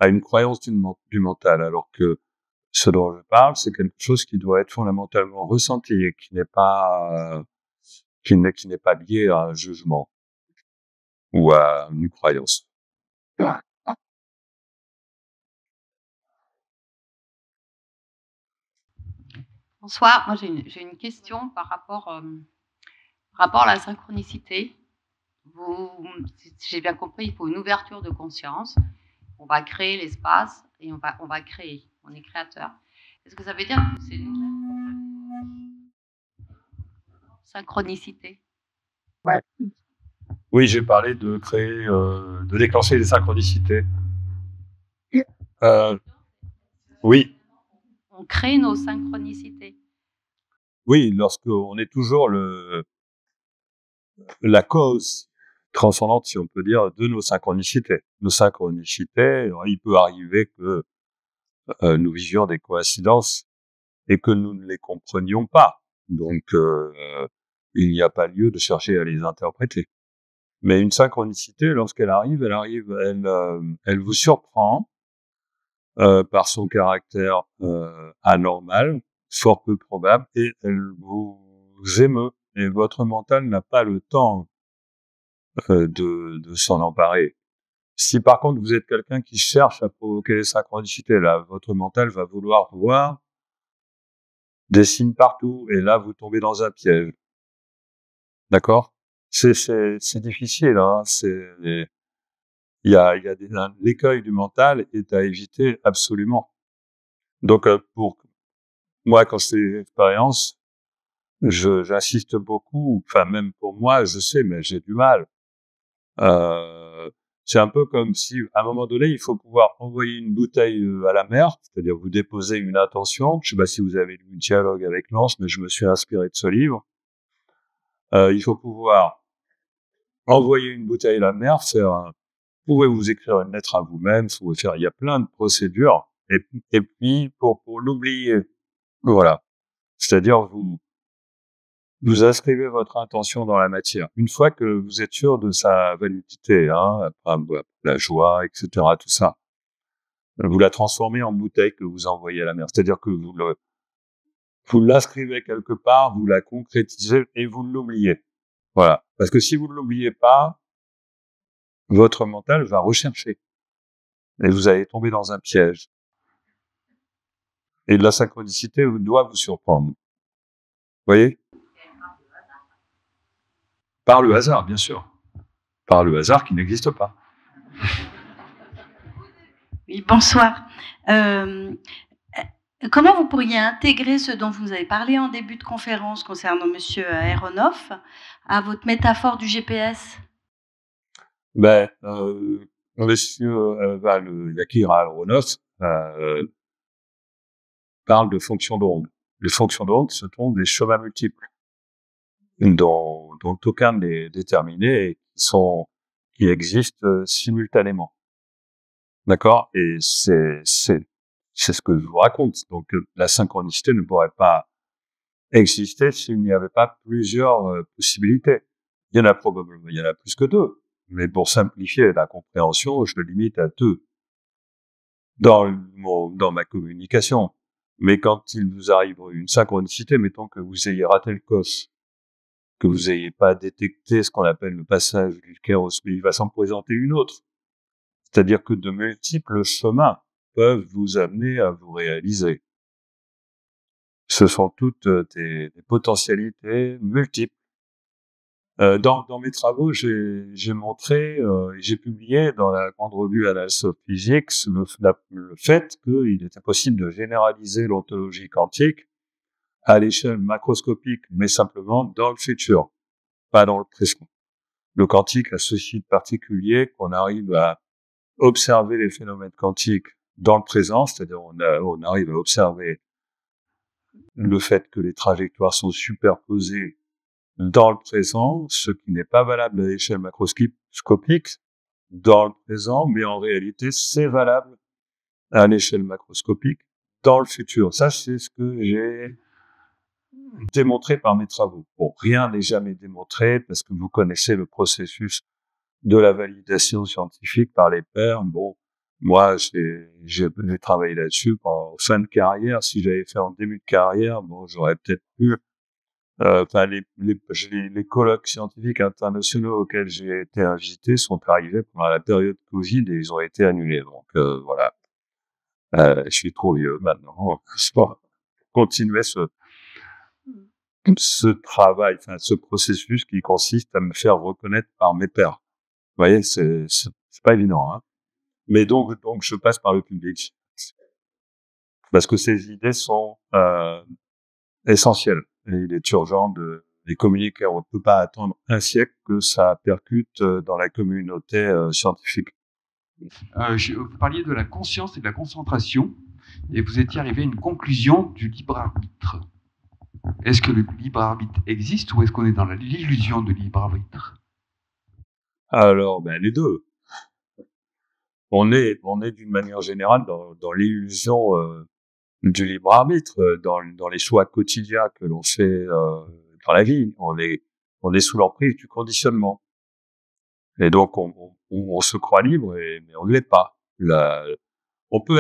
une croyance du mental, alors que ce dont je parle, c'est quelque chose qui doit être fondamentalement ressenti et qui n'est pas lié à un jugement ou à une croyance. Bonsoir, moi j'ai une question par rapport à la synchronicité. Si j'ai bien compris, il faut une ouverture de conscience. On va créer l'espace et on va créer. On est créateur. Est-ce que ça veut dire que c'est une synchronicité? Ouais. Oui, j'ai parlé de créer, de déclencher les synchronicités. Oui. On crée nos synchronicités. Oui, lorsqu'on est toujours la cause transcendante, si on peut dire, de nos synchronicités. Nos synchronicités, il peut arriver que nous vivions des coïncidences et que nous ne les comprenions pas. Donc, il n'y a pas lieu de chercher à les interpréter. Mais une synchronicité, lorsqu'elle arrive, elle vous surprend par son caractère anormal, fort peu probable, et elle vous émeut. Et votre mental n'a pas le temps de s'en emparer. Si par contre vous êtes quelqu'un qui cherche à provoquer les synchronicités, là, votre mental va vouloir voir des signes partout, et là vous tombez dans un piège. D'accord? C'est difficile, hein. L'écueil du mental est à éviter absolument. Donc pour moi, quand je fais des expériences, j'insiste beaucoup. Enfin, même pour moi, je sais, mais j'ai du mal. C'est un peu comme si, à un moment donné, il faut pouvoir envoyer une bouteille à la mer, c'est-à-dire vous déposez une intention. Je sais pas si vous avez lu le dialogue avec Lance, mais je me suis inspiré de ce livre. Il faut pouvoir envoyer une bouteille à la mer, vous pouvez vous écrire une lettre à vous-même, il y a plein de procédures. Et puis, pour l'oublier, voilà. C'est-à-dire, vous inscrivez votre intention dans la matière. Une fois que vous êtes sûr de sa validité, hein, la joie, etc., tout ça, vous la transformez en bouteille que vous envoyez à la mer. C'est-à-dire que vous l'inscrivez quelque part, vous la concrétisez et vous l'oubliez. Voilà. Parce que si vous ne l'oubliez pas, votre mental va rechercher. Et vous allez tomber dans un piège. Et la synchronicité doit vous surprendre. Vous voyez? Par le hasard, bien sûr. Par le hasard qui n'existe pas. Oui, bonsoir. Comment vous pourriez intégrer ce dont vous avez parlé en début de conférence concernant Monsieur Aronoff à votre métaphore du GPS? Monsieur Yakir Aronoff parle de fonctions d'onde. Les fonctions d'onde, ce sont des chemins multiples dont aucun n'est déterminé et qui existent simultanément. D'accord? Et c'est ce que je vous raconte. Donc, la synchronicité ne pourrait pas exister s'il n'y avait pas plusieurs possibilités. Il y en a plus que deux. Mais pour simplifier la compréhension, je le limite à deux dans ma communication. Mais quand il vous arrive une synchronicité, mettons que vous ayez raté le coche, que vous ayez pas détecté ce qu'on appelle le passage du kéros, mais il va s'en présenter une autre. C'est-à-dire que de multiples chemins peuvent vous amener à vous réaliser. Ce sont toutes des potentialités multiples. Dans mes travaux, j'ai montré, j'ai publié dans la grande revue Annals of Physics le fait qu'il était possible de généraliser l'ontologie quantique à l'échelle macroscopique, mais simplement dans le futur, pas dans le présent. Le quantique a ceci de particulier qu'on arrive à observer les phénomènes quantiques dans le présent, c'est-à-dire on arrive à observer le fait que les trajectoires sont superposées dans le présent, ce qui n'est pas valable à l'échelle macroscopique, dans le présent, mais en réalité, c'est valable à l'échelle macroscopique dans le futur. Ça, c'est ce que j'ai démontré par mes travaux. Bon, rien n'est jamais démontré parce que vous connaissez le processus de la validation scientifique par les pairs. Bon, moi, j'ai travaillé là-dessus en fin de carrière. Si j'avais fait en début de carrière, bon, j'aurais peut-être pu. Enfin, les colloques scientifiques internationaux auxquels j'ai été invité sont arrivés pendant la période Covid et ils ont été annulés. Donc voilà, je suis trop vieux maintenant. Je peux continuer ce travail, enfin ce processus qui consiste à me faire reconnaître par mes pairs. Vous voyez, c'est pas évident, hein. Mais donc je passe par le public parce que ces idées sont essentielles et il est urgent de les communiquer. On ne peut pas attendre un siècle que ça percute dans la communauté scientifique. Vous parliez de la conscience et de la concentration et vous étiez arrivé à une conclusion du libre arbitre. Est-ce que le libre arbitre existe ou est-ce qu'on est dans l'illusion de libre arbitre? Alors, les deux. On est d'une manière générale dans l'illusion du libre arbitre, dans les choix quotidiens que l'on fait dans la vie. On est sous l'emprise du conditionnement. Et donc on se croit libre, mais on ne l'est pas. On peut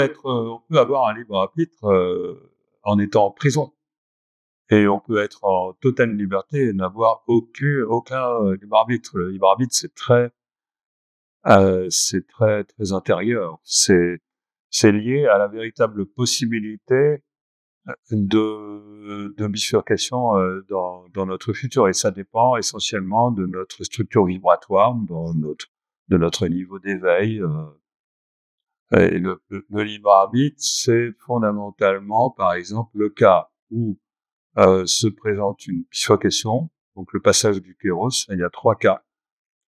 avoir un libre arbitre en étant en prison. Et on peut être en totale liberté et n'avoir aucun libre arbitre. Le libre arbitre, c'est très très intérieur. C'est lié à la véritable possibilité de bifurcation dans notre futur, et ça dépend essentiellement de notre structure vibratoire, de notre niveau d'éveil. Et le libre arbitre, c'est fondamentalement, par exemple, le cas où se présente une bifurcation, donc le passage du kéros. Il y a 3 cas.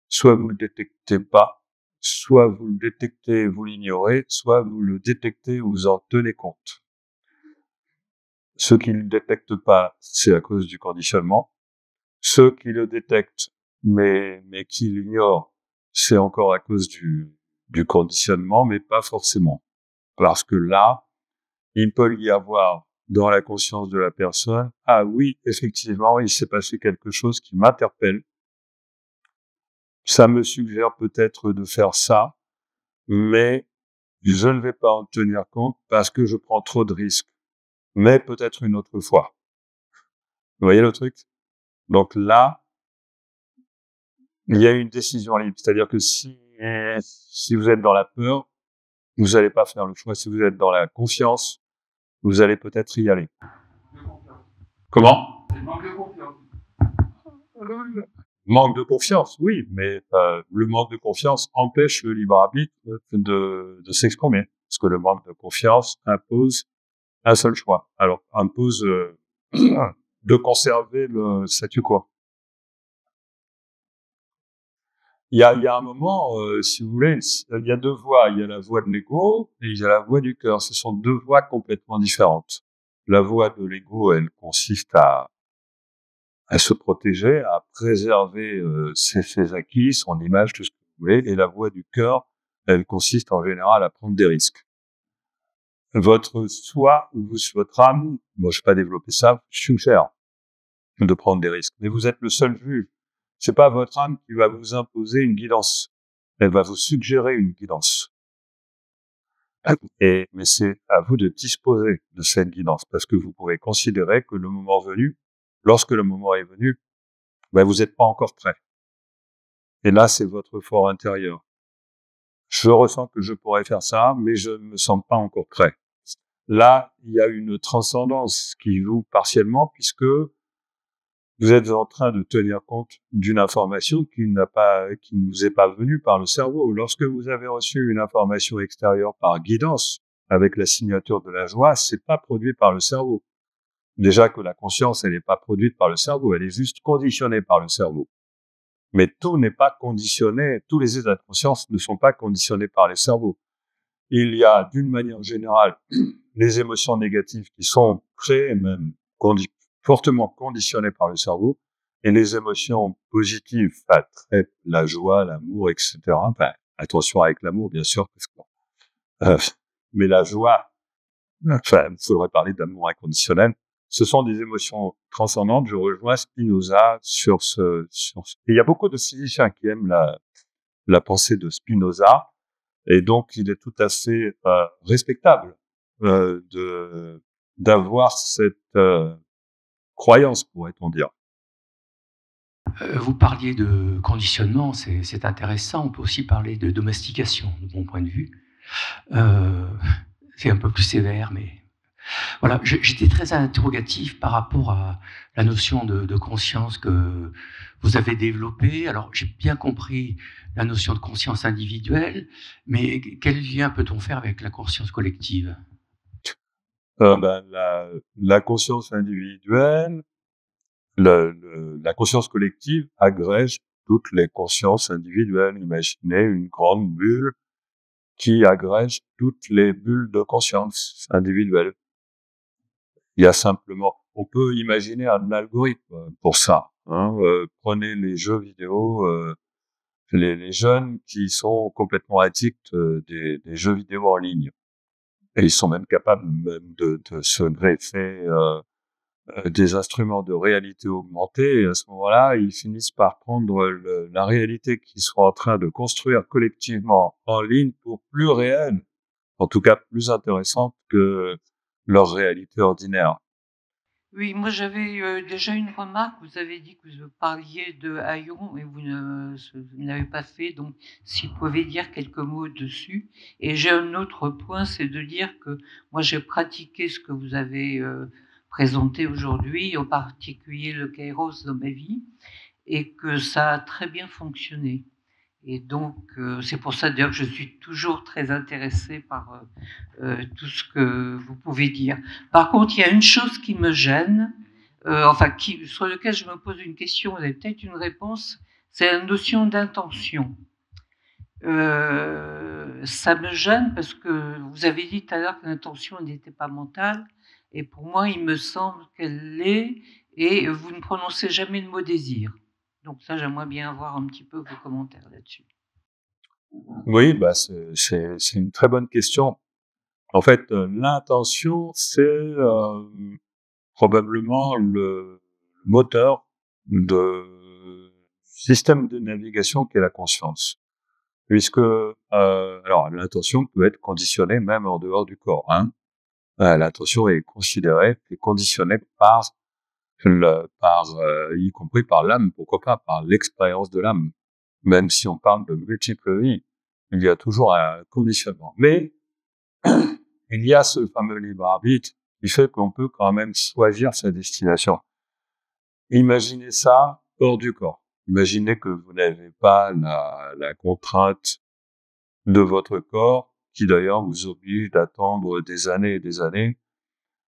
Soit vous le détectez pas, soit vous le détectez et vous l'ignorez, soit vous le détectez et vous en tenez compte. Ceux qui ne le détectent pas, c'est à cause du conditionnement. Ceux qui le détectent, mais qui l'ignorent, c'est encore à cause du conditionnement, mais pas forcément. Parce que là, il peut y avoir dans la conscience de la personne, ah oui, effectivement, il s'est passé quelque chose qui m'interpelle. Ça me suggère peut-être de faire ça, mais je ne vais pas en tenir compte parce que je prends trop de risques. Mais peut-être une autre fois. Vous voyez le truc? Donc là, il y a une décision libre. C'est-à-dire que si vous êtes dans la peur, vous n'allez pas faire le choix. Si vous êtes dans la confiance, vous allez peut-être y aller. Comment? Manque de confiance. Manque de confiance, oui, mais le manque de confiance empêche le libre arbitre de s'exprimer. Parce que le manque de confiance impose un seul choix. Alors, impose de conserver le statu quo. Il y a un moment, si vous voulez, il y a 2 voies. Il y a la voie de l'ego et il y a la voie du cœur. Ce sont 2 voies complètement différentes. La voie de l'ego, elle consiste à se protéger, à préserver ses acquis, son image, tout ce que vous voulez. Et la voie du cœur, elle consiste en général à prendre des risques. Votre soi ou votre âme, moi je vais pas développer ça, suggère de prendre des risques. Mais vous êtes le seul juge. C'est pas votre âme qui va vous imposer une guidance. Elle va vous suggérer une guidance. Mais c'est à vous de disposer de cette guidance, parce que vous pouvez considérer que le moment venu, lorsque le moment est venu, vous n'êtes pas encore prêt. Et là, c'est votre fort intérieur. Je ressens que je pourrais faire ça, mais je ne me sens pas encore prêt. Là, il y a une transcendance qui joue partiellement, puisque vous êtes en train de tenir compte d'une information qui ne vous est pas venue par le cerveau. Lorsque vous avez reçu une information extérieure par guidance, avec la signature de la joie, c'est pas produit par le cerveau. Déjà que la conscience, elle n'est pas produite par le cerveau, elle est juste conditionnée par le cerveau. Mais tout n'est pas conditionné, tous les états de conscience ne sont pas conditionnés par les cerveaux. Il y a, d'une manière générale, les émotions négatives qui sont créées, même fortement conditionnées par le cerveau, et les émotions positives, la joie, l'amour, etc., attention avec l'amour, bien sûr, parce que, mais la joie, enfin, il faudrait parler d'amour inconditionnel. Ce sont des émotions transcendantes. Je rejoins Spinoza sur et il y a beaucoup de physiciens qui aiment la pensée de Spinoza, et donc il est tout à fait respectable d'avoir cette croyance, pourrait-on dire. Vous parliez de conditionnement, c'est intéressant. On peut aussi parler de domestication, de mon point de vue. C'est un peu plus sévère, mais voilà. J'étais très interrogatif par rapport à la notion de conscience que vous avez développée. Alors, j'ai bien compris la notion de conscience individuelle, mais quel lien peut-on faire avec la conscience collective? La conscience individuelle, la conscience collective agrège toutes les consciences individuelles. Imaginez une grande bulle qui agrège toutes les bulles de conscience individuelle. Il y a simplement, on peut imaginer un algorithme pour ça. Prenez les jeux vidéo, les jeunes qui sont complètement addicts des jeux vidéo en ligne. Et ils sont même capables de se greffer des instruments de réalité augmentée, et à ce moment-là, ils finissent par prendre la réalité qu'ils sont en train de construire collectivement en ligne pour plus réelle, en tout cas plus intéressante que leur réalité ordinaire. Oui, moi j'avais déjà une remarque. Vous avez dit que vous parliez de Hayon et vous n'avez pas fait, donc si vous pouvez dire quelques mots dessus. Et j'ai un autre point, c'est de dire que moi j'ai pratiqué ce que vous avez présenté aujourd'hui, en particulier le Kairos dans ma vie, et que ça a très bien fonctionné. Et donc, c'est pour ça d'ailleurs que je suis toujours très intéressée par tout ce que vous pouvez dire. Par contre, il y a une chose qui me gêne, sur laquelle je me pose une question, vous avez peut-être une réponse, c'est la notion d'intention. Ça me gêne parce que vous avez dit tout à l'heure que l'intention n'était pas mentale, et pour moi, il me semble qu'elle l'est, et vous ne prononcez jamais le mot désir. Donc ça, j'aimerais bien avoir un petit peu vos commentaires là-dessus. Oui, c'est une très bonne question. En fait, l'intention, c'est probablement le moteur du système de navigation qu'est la conscience. Puisque, alors, l'intention peut être conditionnée même en dehors du corps. L'intention est considérée et conditionnée y compris par l'âme, pourquoi pas, par l'expérience de l'âme. Même si on parle de multiples vies, il y a toujours un conditionnement. Mais il y a ce fameux libre arbitre qui fait qu'on peut quand même choisir sa destination. Imaginez ça hors du corps. Imaginez que vous n'avez pas la contrainte de votre corps, qui d'ailleurs vous oblige d'attendre des années et des années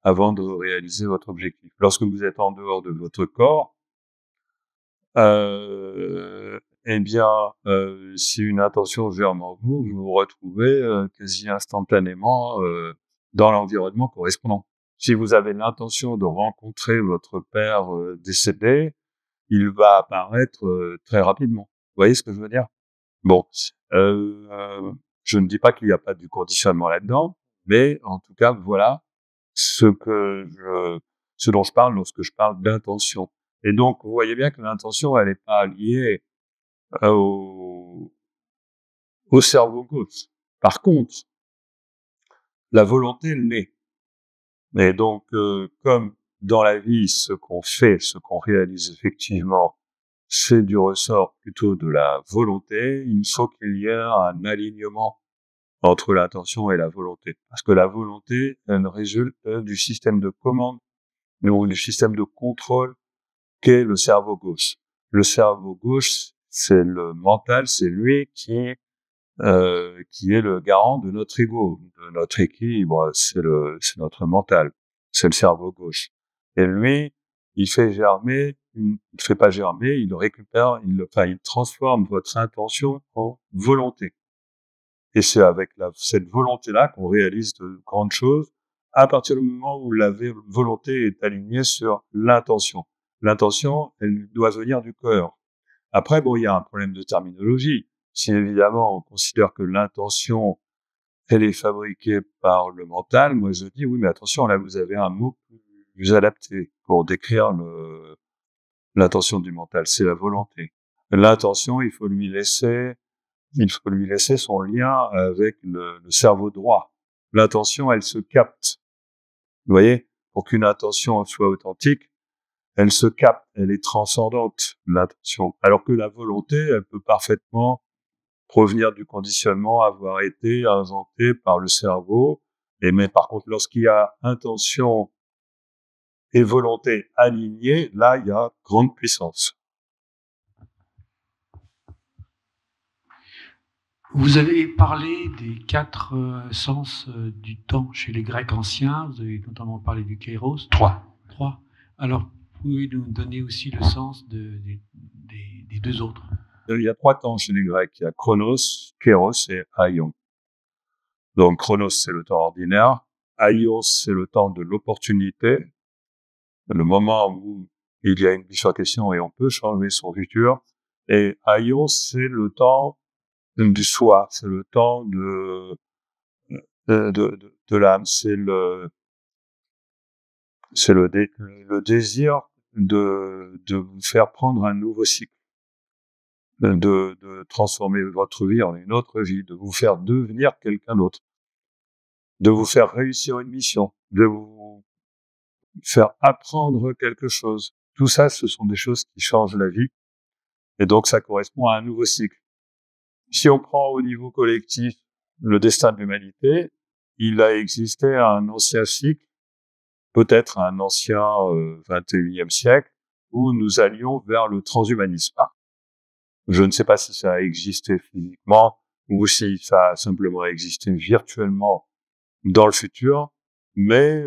avant de réaliser votre objectif. Lorsque vous êtes en dehors de votre corps, si une intention germe en vous, vous vous retrouvez quasi instantanément dans l'environnement correspondant. Si vous avez l'intention de rencontrer votre père décédé, il va apparaître très rapidement. Vous voyez ce que je veux dire? Bon, je ne dis pas qu'il n'y a pas du conditionnement là-dedans, mais en tout cas, voilà ce dont je parle lorsque je parle d'intention. Et donc, vous voyez bien que l'intention, elle n'est pas liée au cerveau gauche. Par contre, la volonté l'est. Et donc, comme dans la vie, ce qu'on fait, ce qu'on réalise effectivement, c'est du ressort plutôt de la volonté, il faut qu'il y ait un alignement entre l'intention et la volonté. Parce que la volonté, elle résulte du système de commande, ou du système de contrôle qu'est le cerveau gauche. Le cerveau gauche, c'est le mental, c'est lui qui est le garant de notre ego, de notre équilibre, c'est notre mental, c'est le cerveau gauche. Et lui, il fait pas germer, il récupère, il transforme votre intention en volonté. Et c'est avec cette volonté-là qu'on réalise de grandes choses, à partir du moment où la volonté est alignée sur l'intention. L'intention, elle doit venir du cœur. Après, bon, il y a un problème de terminologie. si évidemment on considère que l'intention, elle est fabriquée par le mental, moi je dis oui, mais attention, là vous avez un mot plus adapté pour décrire l'intention du mental, c'est la volonté. L'intention, il faut lui laisser son lien avec le cerveau droit. L'intention, elle se capte. Vous voyez, pour qu'une intention soit authentique, elle se capte, elle est transcendante, l'intention. Alors que la volonté, elle peut parfaitement provenir du conditionnement, avoir été inventé par le cerveau. Mais par contre, lorsqu'il y a intention et volonté alignées, là, il y a grande puissance. Vous avez parlé des 4 sens du temps chez les Grecs anciens. Vous avez notamment parlé du kairos. 3. Alors, pouvez-vous nous donner aussi le sens des 2 autres? Il y a 3 temps chez les Grecs. Il y a Chronos, Kairos et Aion. Donc, Chronos, c'est le temps ordinaire. Aion, c'est le temps de l'opportunité. Le moment où il y a une bifurcation et on peut changer son futur. Et Aion, c'est le temps du soi. C'est le temps de l'âme. C'est le désir de vous faire prendre un nouveau cycle. De transformer votre vie en une autre vie, de vous faire devenir quelqu'un d'autre, de vous faire réussir une mission, de vous faire apprendre quelque chose. Tout ça, ce sont des choses qui changent la vie, et donc ça correspond à un nouveau cycle. Si on prend au niveau collectif le destin de l'humanité, il a existé un ancien cycle, peut-être un ancien 21e siècle, où nous allions vers le transhumanisme. Je ne sais pas si ça a existé physiquement ou si ça a simplement existé virtuellement dans le futur, mais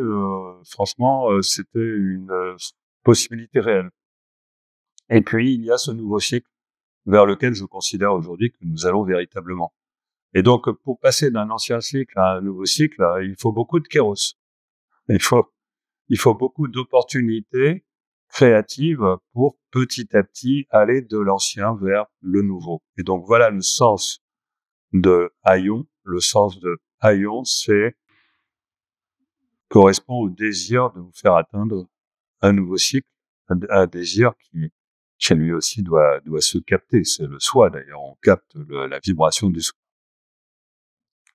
franchement, c'était une possibilité réelle. Et puis, il y a ce nouveau cycle vers lequel je considère aujourd'hui que nous allons véritablement. Et donc, pour passer d'un ancien cycle à un nouveau cycle, il faut beaucoup de kairos. Il faut beaucoup d'opportunités créative pour petit à petit aller de l'ancien vers le nouveau. Et donc voilà le sens de Aion. Le sens de Aion, correspond au désir de vous faire atteindre un nouveau cycle, un désir qui lui aussi doit se capter. C'est le soi d'ailleurs, on capte la vibration du soi.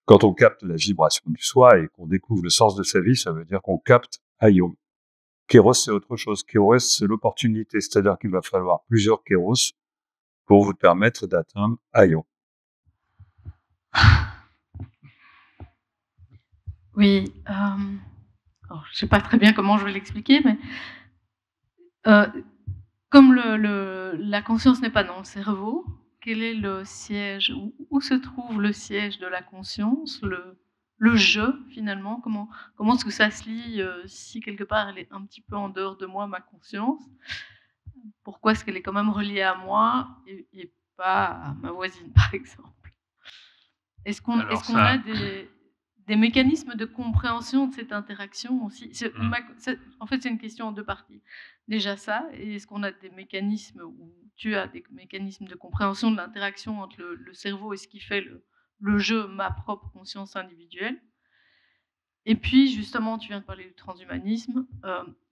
Quand on capte la vibration du soi et qu'on découvre le sens de sa vie, ça veut dire qu'on capte Aion. Kairos, c'est autre chose. Kairos, c'est l'opportunité. C'est-à-dire qu'il va falloir plusieurs Kairos pour vous permettre d'atteindre Aion. Oui. Alors, je ne sais pas très bien comment je vais l'expliquer, mais comme la conscience n'est pas dans le cerveau, quel est le siège, où se trouve le siège de la conscience, le je, finalement, comment est-ce que ça se lie si quelque part elle est un petit peu en dehors de moi, ma conscience? Pourquoi est-ce qu'elle est quand même reliée à moi et pas à ma voisine, par exemple? Est-ce qu'on a des mécanismes de compréhension de cette interaction aussi? En fait, c'est une question en 2 parties. Déjà ça, et est-ce qu'on a des mécanismes, ou tu as des mécanismes de compréhension de l'interaction entre le cerveau et ce qui fait le jeu, ma propre conscience individuelle? Et puis, justement, tu viens de parler du transhumanisme.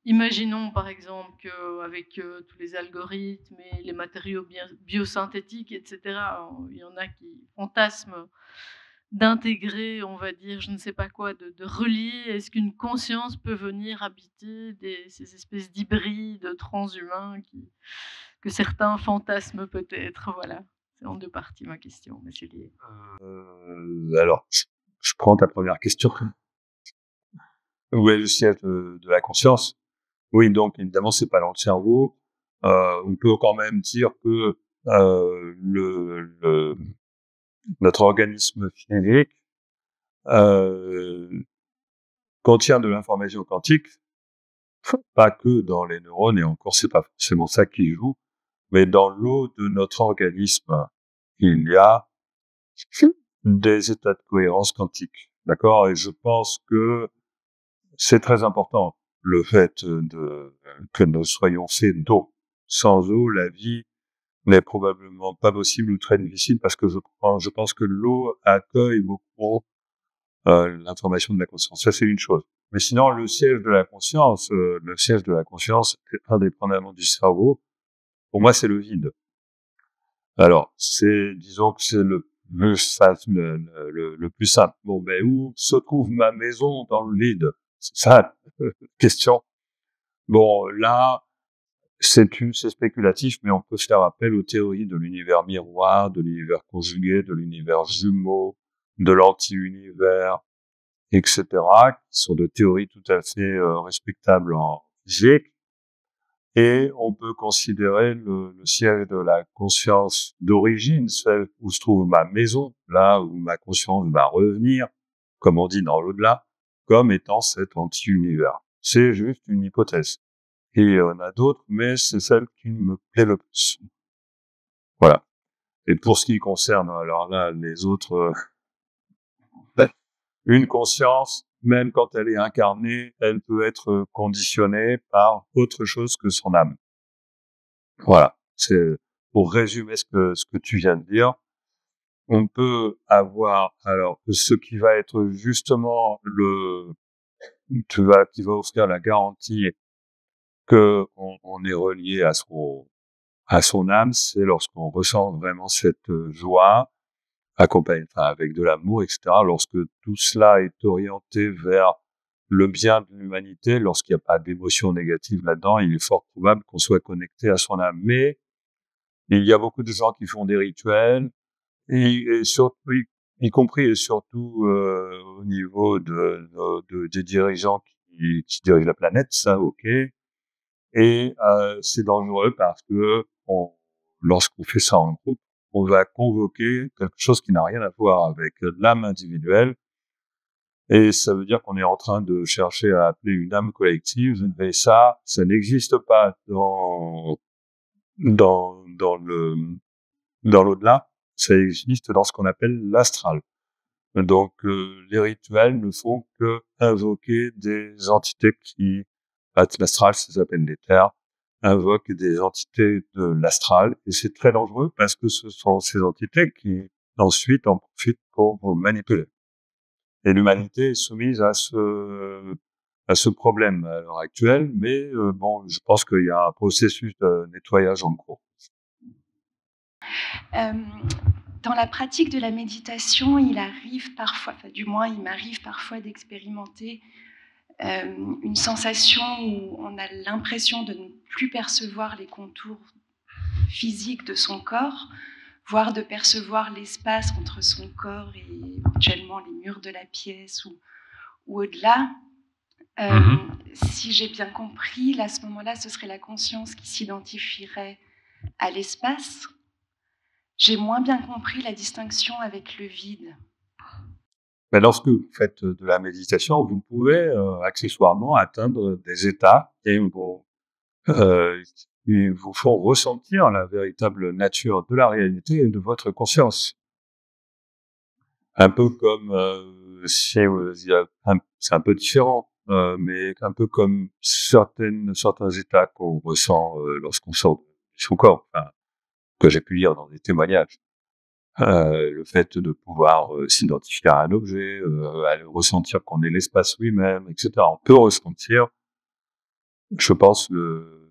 Imaginons, par exemple, qu'avec tous les algorithmes et les matériaux biosynthétiques, etc., il y en a qui fantasment d'intégrer, on va dire, je ne sais pas quoi, de relier. Est-ce qu'une conscience peut venir habiter ces espèces d'hybrides transhumains que certains fantasment peut-être? Voilà, c'est en 2 parties ma question, mais c'est lié. Alors, je prends ta première question. Où est le siège de la conscience? Oui, donc évidemment, c'est pas dans le cerveau. On peut quand même dire que notre organisme physique contient de l'information quantique, pas que dans les neurones, et encore c'est pas forcément ça qui joue, mais dans l'eau de notre organisme, il y a des états de cohérence quantique. D'accord? Et je pense que c'est très important, le fait que nous soyons faits d'eau. Sans eau, la vie n'est probablement pas possible ou très difficile parce que je pense que l'eau accueille beaucoup l'information de la conscience. Ça, c'est une chose. Mais sinon, le siège de la conscience, indépendamment du cerveau, pour moi, c'est le vide. Alors, disons que c'est le plus simple. Bon, ben, où se trouve ma maison dans le vide? C'est ça, la question. Bon, là, c'est spéculatif, mais on peut faire appel aux théories de l'univers miroir, de l'univers conjugué, de l'univers jumeau, de l'anti-univers, etc., qui sont de théories tout à fait respectables en physique. Et on peut considérer le siège de la conscience d'origine, celle où se trouve ma maison, là où ma conscience va revenir, comme on dit dans l'au-delà, comme étant cet anti-univers. C'est juste une hypothèse. Et il y en a d'autres, mais c'est celle qui me plaît le plus. Voilà. Et pour ce qui concerne, alors là, les autres, une conscience, même quand elle est incarnée, elle peut être conditionnée par autre chose que son âme. Voilà. C'est pour résumer ce que tu viens de dire. On peut avoir, alors, ce qui va être justement qui va offrir la garantie que on est relié à son âme, c'est lorsqu'on ressent vraiment cette joie, accompagné, avec de l'amour, etc. Lorsque tout cela est orienté vers le bien de l'humanité, lorsqu'il n'y a pas d'émotion négative là-dedans, il est fort probable qu'on soit connecté à son âme. Mais il y a beaucoup de gens qui font des rituels, et surtout, y compris et surtout au niveau des dirigeants qui dirigent la planète, ça, ok. Et c'est dangereux parce que lorsqu'on fait ça en groupe, on va convoquer quelque chose qui n'a rien à voir avec l'âme individuelle, et ça veut dire qu'on est en train de chercher à appeler une âme collective, mais ça n'existe pas dans l'au-delà, ça existe dans ce qu'on appelle l'astral. Donc les rituels ne font que invoquer des entités l'astral, ça s'appelle l'éther, invoque des entités de l'astral, et c'est très dangereux parce que ce sont ces entités qui ensuite en profitent pour vous manipuler. Et l'humanité est soumise à ce problème à l'heure actuelle, mais bon, je pense qu'il y a un processus de nettoyage en cours. Dans la pratique de la méditation, il arrive parfois, enfin, du moins il m'arrive parfois d'expérimenter une sensation où on a l'impression de ne plus percevoir les contours physiques de son corps, voire de percevoir l'espace entre son corps et éventuellement les murs de la pièce ou au-delà. Si j'ai bien compris, à ce moment-là, ce serait la conscience qui s'identifierait à l'espace. J'ai moins bien compris la distinction avec le vide. Mais lorsque vous faites de la méditation, vous pouvez accessoirement atteindre des états qui vous font ressentir la véritable nature de la réalité et de votre conscience. Un peu comme c'est un peu différent, mais un peu comme certains états qu'on ressent lorsqu'on sort de son corps, que j'ai pu lire dans des témoignages. Le fait de pouvoir s'identifier à un objet, à ressentir qu'on est l'espace lui-même, etc. On peut ressentir, je pense,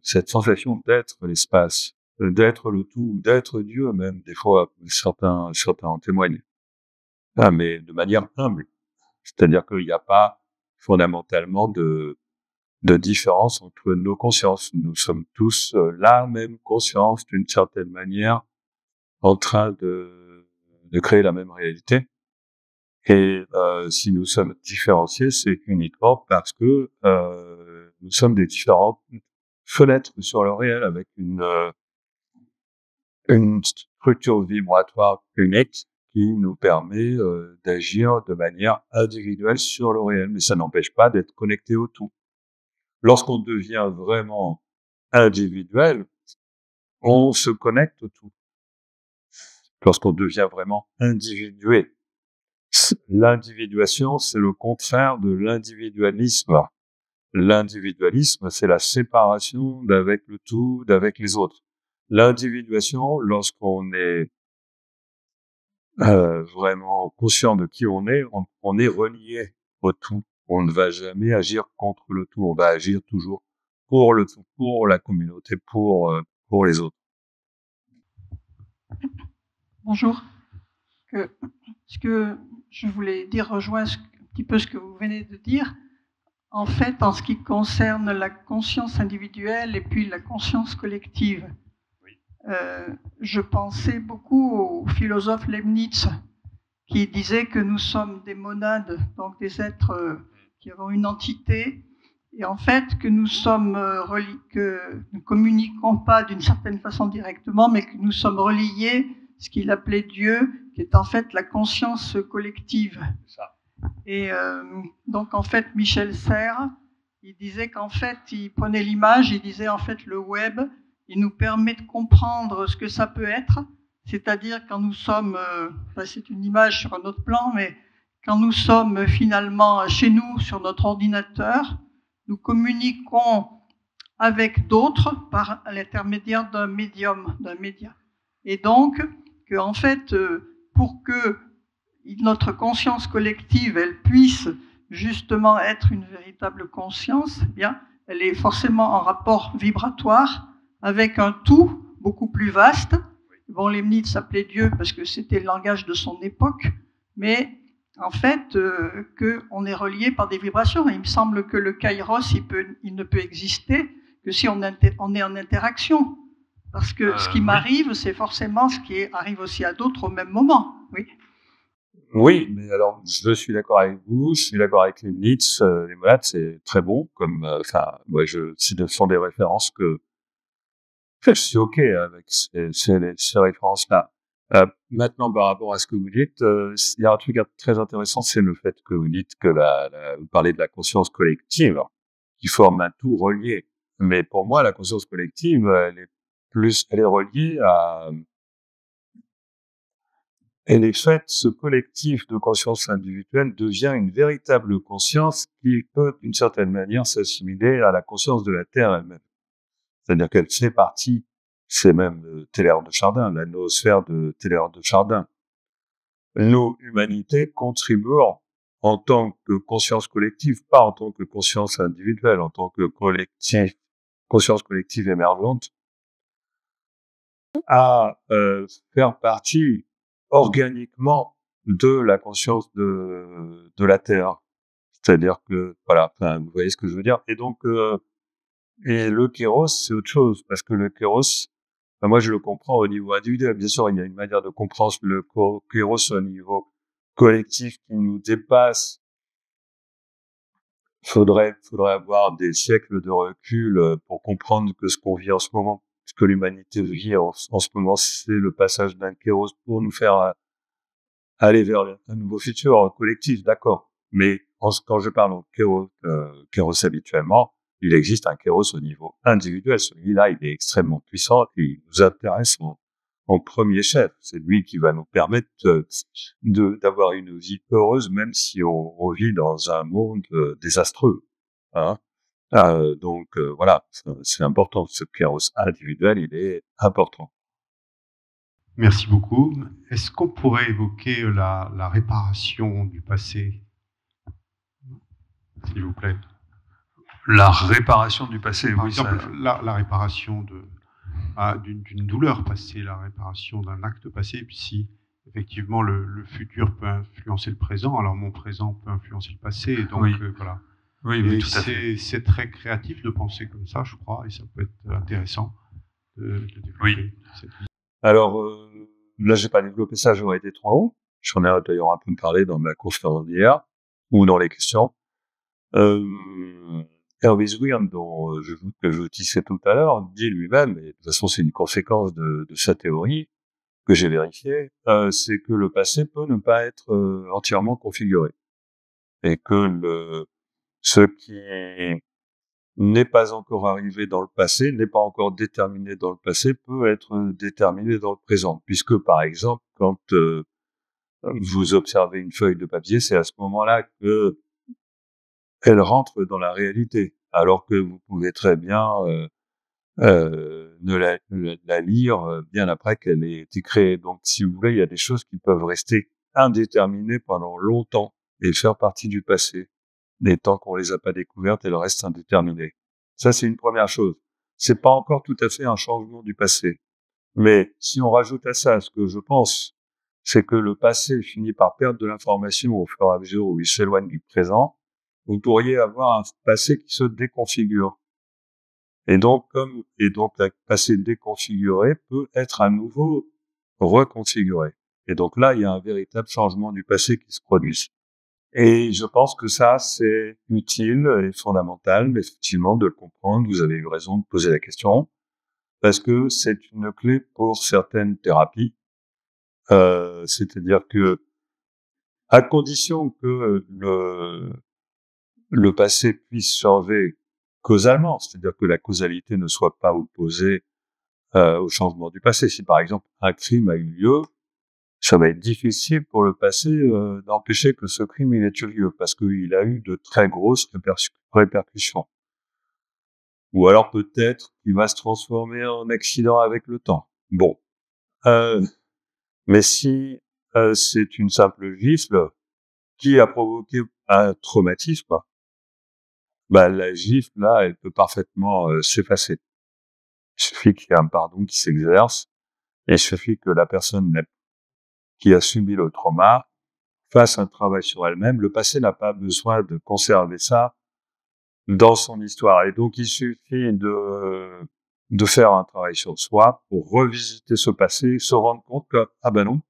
cette sensation d'être l'espace, d'être le tout, d'être Dieu même. Des fois, certains en témoignent. Mais de manière humble. C'est-à-dire qu'il n'y a pas fondamentalement de différence entre nos consciences. Nous sommes tous la même conscience, d'une certaine manière, en train de créer la même réalité. Et si nous sommes différenciés, c'est uniquement parce que nous sommes des différentes fenêtres sur le réel avec une structure vibratoire unique qui nous permet d'agir de manière individuelle sur le réel. Mais ça n'empêche pas d'être connecté au tout. Lorsqu'on devient vraiment individuel, on se connecte au tout. Lorsqu'on devient vraiment individué, l'individuation, c'est le contraire de l'individualisme. L'individualisme, c'est la séparation d'avec le tout, d'avec les autres. L'individuation, lorsqu'on est vraiment conscient de qui on est relié au tout. On ne va jamais agir contre le tout, on va agir toujours pour le tout, pour la communauté, pour les autres. Bonjour. Ce que je voulais dire rejoint un petit peu ce que vous venez de dire. En fait, en ce qui concerne la conscience individuelle et puis la conscience collective, je pensais beaucoup au philosophe Leibniz, qui disait que nous sommes des monades, donc des êtres qui avons une entité, et en fait que nous sommes que nous communiquons pas d'une certaine façon directement, mais que nous sommes reliés, ce qu'il appelait Dieu, qui est en fait la conscience collective. Ça. Et donc en fait Michel Serres, il disait qu'en fait il prenait l'image, il disait en fait le web, il nous permet de comprendre ce que ça peut être. C'est-à-dire quand nous sommes, c'est une image sur un autre plan, mais quand nous sommes finalement chez nous sur notre ordinateur, nous communiquons avec d'autres par l'intermédiaire d'un médium, d'un média. Et donc, que en fait, pour que notre conscience collective, elle puisse justement être une véritable conscience, eh bien, elle est forcément en rapport vibratoire avec un tout beaucoup plus vaste. Bon, Leibniz s'appelait Dieu parce que c'était le langage de son époque, mais en fait, qu'on est relié par des vibrations. Et il me semble que le kairos, il ne peut exister que si on est en interaction. Parce que ce qui m'arrive, c'est forcément ce qui arrive aussi à d'autres au même moment. Oui. Oui, mais alors, je suis d'accord avec vous, je suis d'accord avec Leibniz, les monades, c'est très bon, comme, ouais, ce sont des références que, je suis OK avec ces références-là. Maintenant, par rapport à ce que vous dites, il y a un truc très intéressant, c'est le fait que vous dites que vous parlez de la conscience collective, qui forme un tout relié. Mais pour moi, la conscience collective, elle est reliée elle est faite, ce collectif de conscience individuelle devient une véritable conscience qui peut, d'une certaine manière, s'assimiler à la conscience de la Terre elle-même. C'est-à-dire qu'elle fait partie, c'est même Teilhard de Chardin, la noosphère de Teilhard de Chardin. Nos humanités contribuent en tant que conscience collective, pas en tant que conscience individuelle, en tant que conscience collective émergente, à faire partie organiquement de la conscience de la Terre. C'est-à-dire que, voilà, vous voyez ce que je veux dire. Et donc, et le kéros, c'est autre chose, parce que le kéros, moi je le comprends au niveau individuel. Bien sûr, il y a une manière de comprendre le kéros au niveau collectif qui nous dépasse. Faudrait avoir des siècles de recul pour comprendre que ce qu'on vit en ce moment, ce que l'humanité vit en ce moment, c'est le passage d'un kéros pour nous faire aller vers un nouveau futur collectif, d'accord. Mais quand je parle en kéros habituellement, il existe un kéros au niveau individuel. Celui-là, il est extrêmement puissant et il nous intéresse en premier chef. C'est lui qui va nous permettre d'avoir une vie heureuse, même si on vit dans un monde désastreux. Hein. Donc voilà, c'est important. Ce kéros individuel, il est important. Merci beaucoup. Est-ce qu'on pourrait évoquer la réparation du passé, s'il vous plaît? La réparation du passé, Par oui. exemple, la réparation d'une douleur passée, la réparation d'un acte passé, et puis si effectivement le futur peut influencer le présent, alors mon présent peut influencer le passé, et donc voilà. Oui, tout à fait. C'est très créatif de penser comme ça, je crois, et ça peut être intéressant de développer cette vision. Alors, là, j'ai pas développé ça, j'aurais été trop long. J'en ai d'ailleurs un peu parlé dans ma conférence d'hier, ou dans les questions. Hervé Zouirn, dont que je tissais tout à l'heure, dit lui-même, et de toute façon c'est une conséquence de sa théorie, que j'ai vérifié, c'est que le passé peut ne pas être entièrement configuré. Et que ce qui n'est pas encore arrivé dans le passé, n'est pas encore déterminé dans le passé, peut être déterminé dans le présent. Puisque, par exemple, quand vous observez une feuille de papier, c'est à ce moment-là que elle rentre dans la réalité. Alors que vous pouvez très bien la lire bien après qu'elle ait été créée. Donc, si vous voulez, il y a des choses qui peuvent rester indéterminées pendant longtemps et faire partie du passé. Mais tant qu'on les a pas découvertes, elles restent indéterminées. Ça, c'est une première chose. C'est pas encore tout à fait un changement du passé. Mais si on rajoute à ça ce que je pense, c'est que le passé finit par perdre de l'information au fur et à mesure où il s'éloigne du présent, vous pourriez avoir un passé qui se déconfigure. Et donc, le passé déconfiguré peut être à nouveau reconfiguré. Et donc là, il y a un véritable changement du passé qui se produit. Et je pense que ça, c'est utile et fondamental, effectivement, de le comprendre. Vous avez eu raison de poser la question, parce que c'est une clé pour certaines thérapies. C'est-à-dire que, à condition que le passé puisse changer causalement, c'est-à-dire que la causalité ne soit pas opposée au changement du passé. Si par exemple un crime a eu lieu, ça va être difficile pour le passé d'empêcher que ce crime il ait eu lieu, parce qu'il a eu de très grosses répercussions. Ou alors peut-être qu'il va se transformer en accident avec le temps. Bon. Mais si c'est une simple gifle qui a provoqué un traumatisme, bah, la gifle, là, elle peut parfaitement s'effacer. Il suffit qu'il y ait un pardon qui s'exerce, et il suffit que la personne qui a subi le trauma fasse un travail sur elle-même. Le passé n'a pas besoin de conserver ça dans son histoire. Et donc, il suffit de faire un travail sur soi pour revisiter ce passé, se rendre compte que, ah ben non,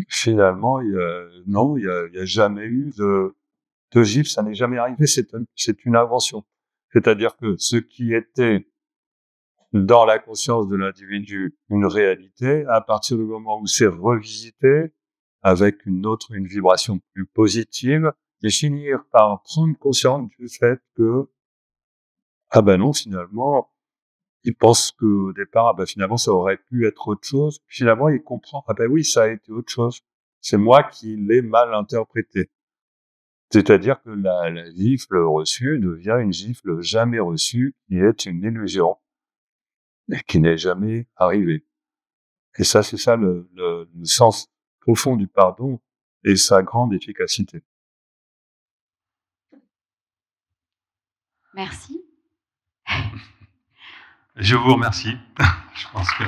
finalement, il y a jamais eu de gifle, ça n'est jamais arrivé, c'est une invention. C'est-à-dire que ce qui était dans la conscience de l'individu une réalité, à partir du moment où c'est revisité avec une vibration plus positive, et finir par prendre conscience du fait que, ah ben non, finalement, il pense qu'au départ, ah ben finalement, ça aurait pu être autre chose. Finalement, il comprend, ah ben oui, ça a été autre chose. C'est moi qui l'ai mal interprété. C'est-à-dire que la gifle reçue devient une gifle jamais reçue, qui est une illusion, et qui n'est jamais arrivée. Et ça, c'est ça le sens profond du pardon et sa grande efficacité. Merci. Je vous remercie. Je pense que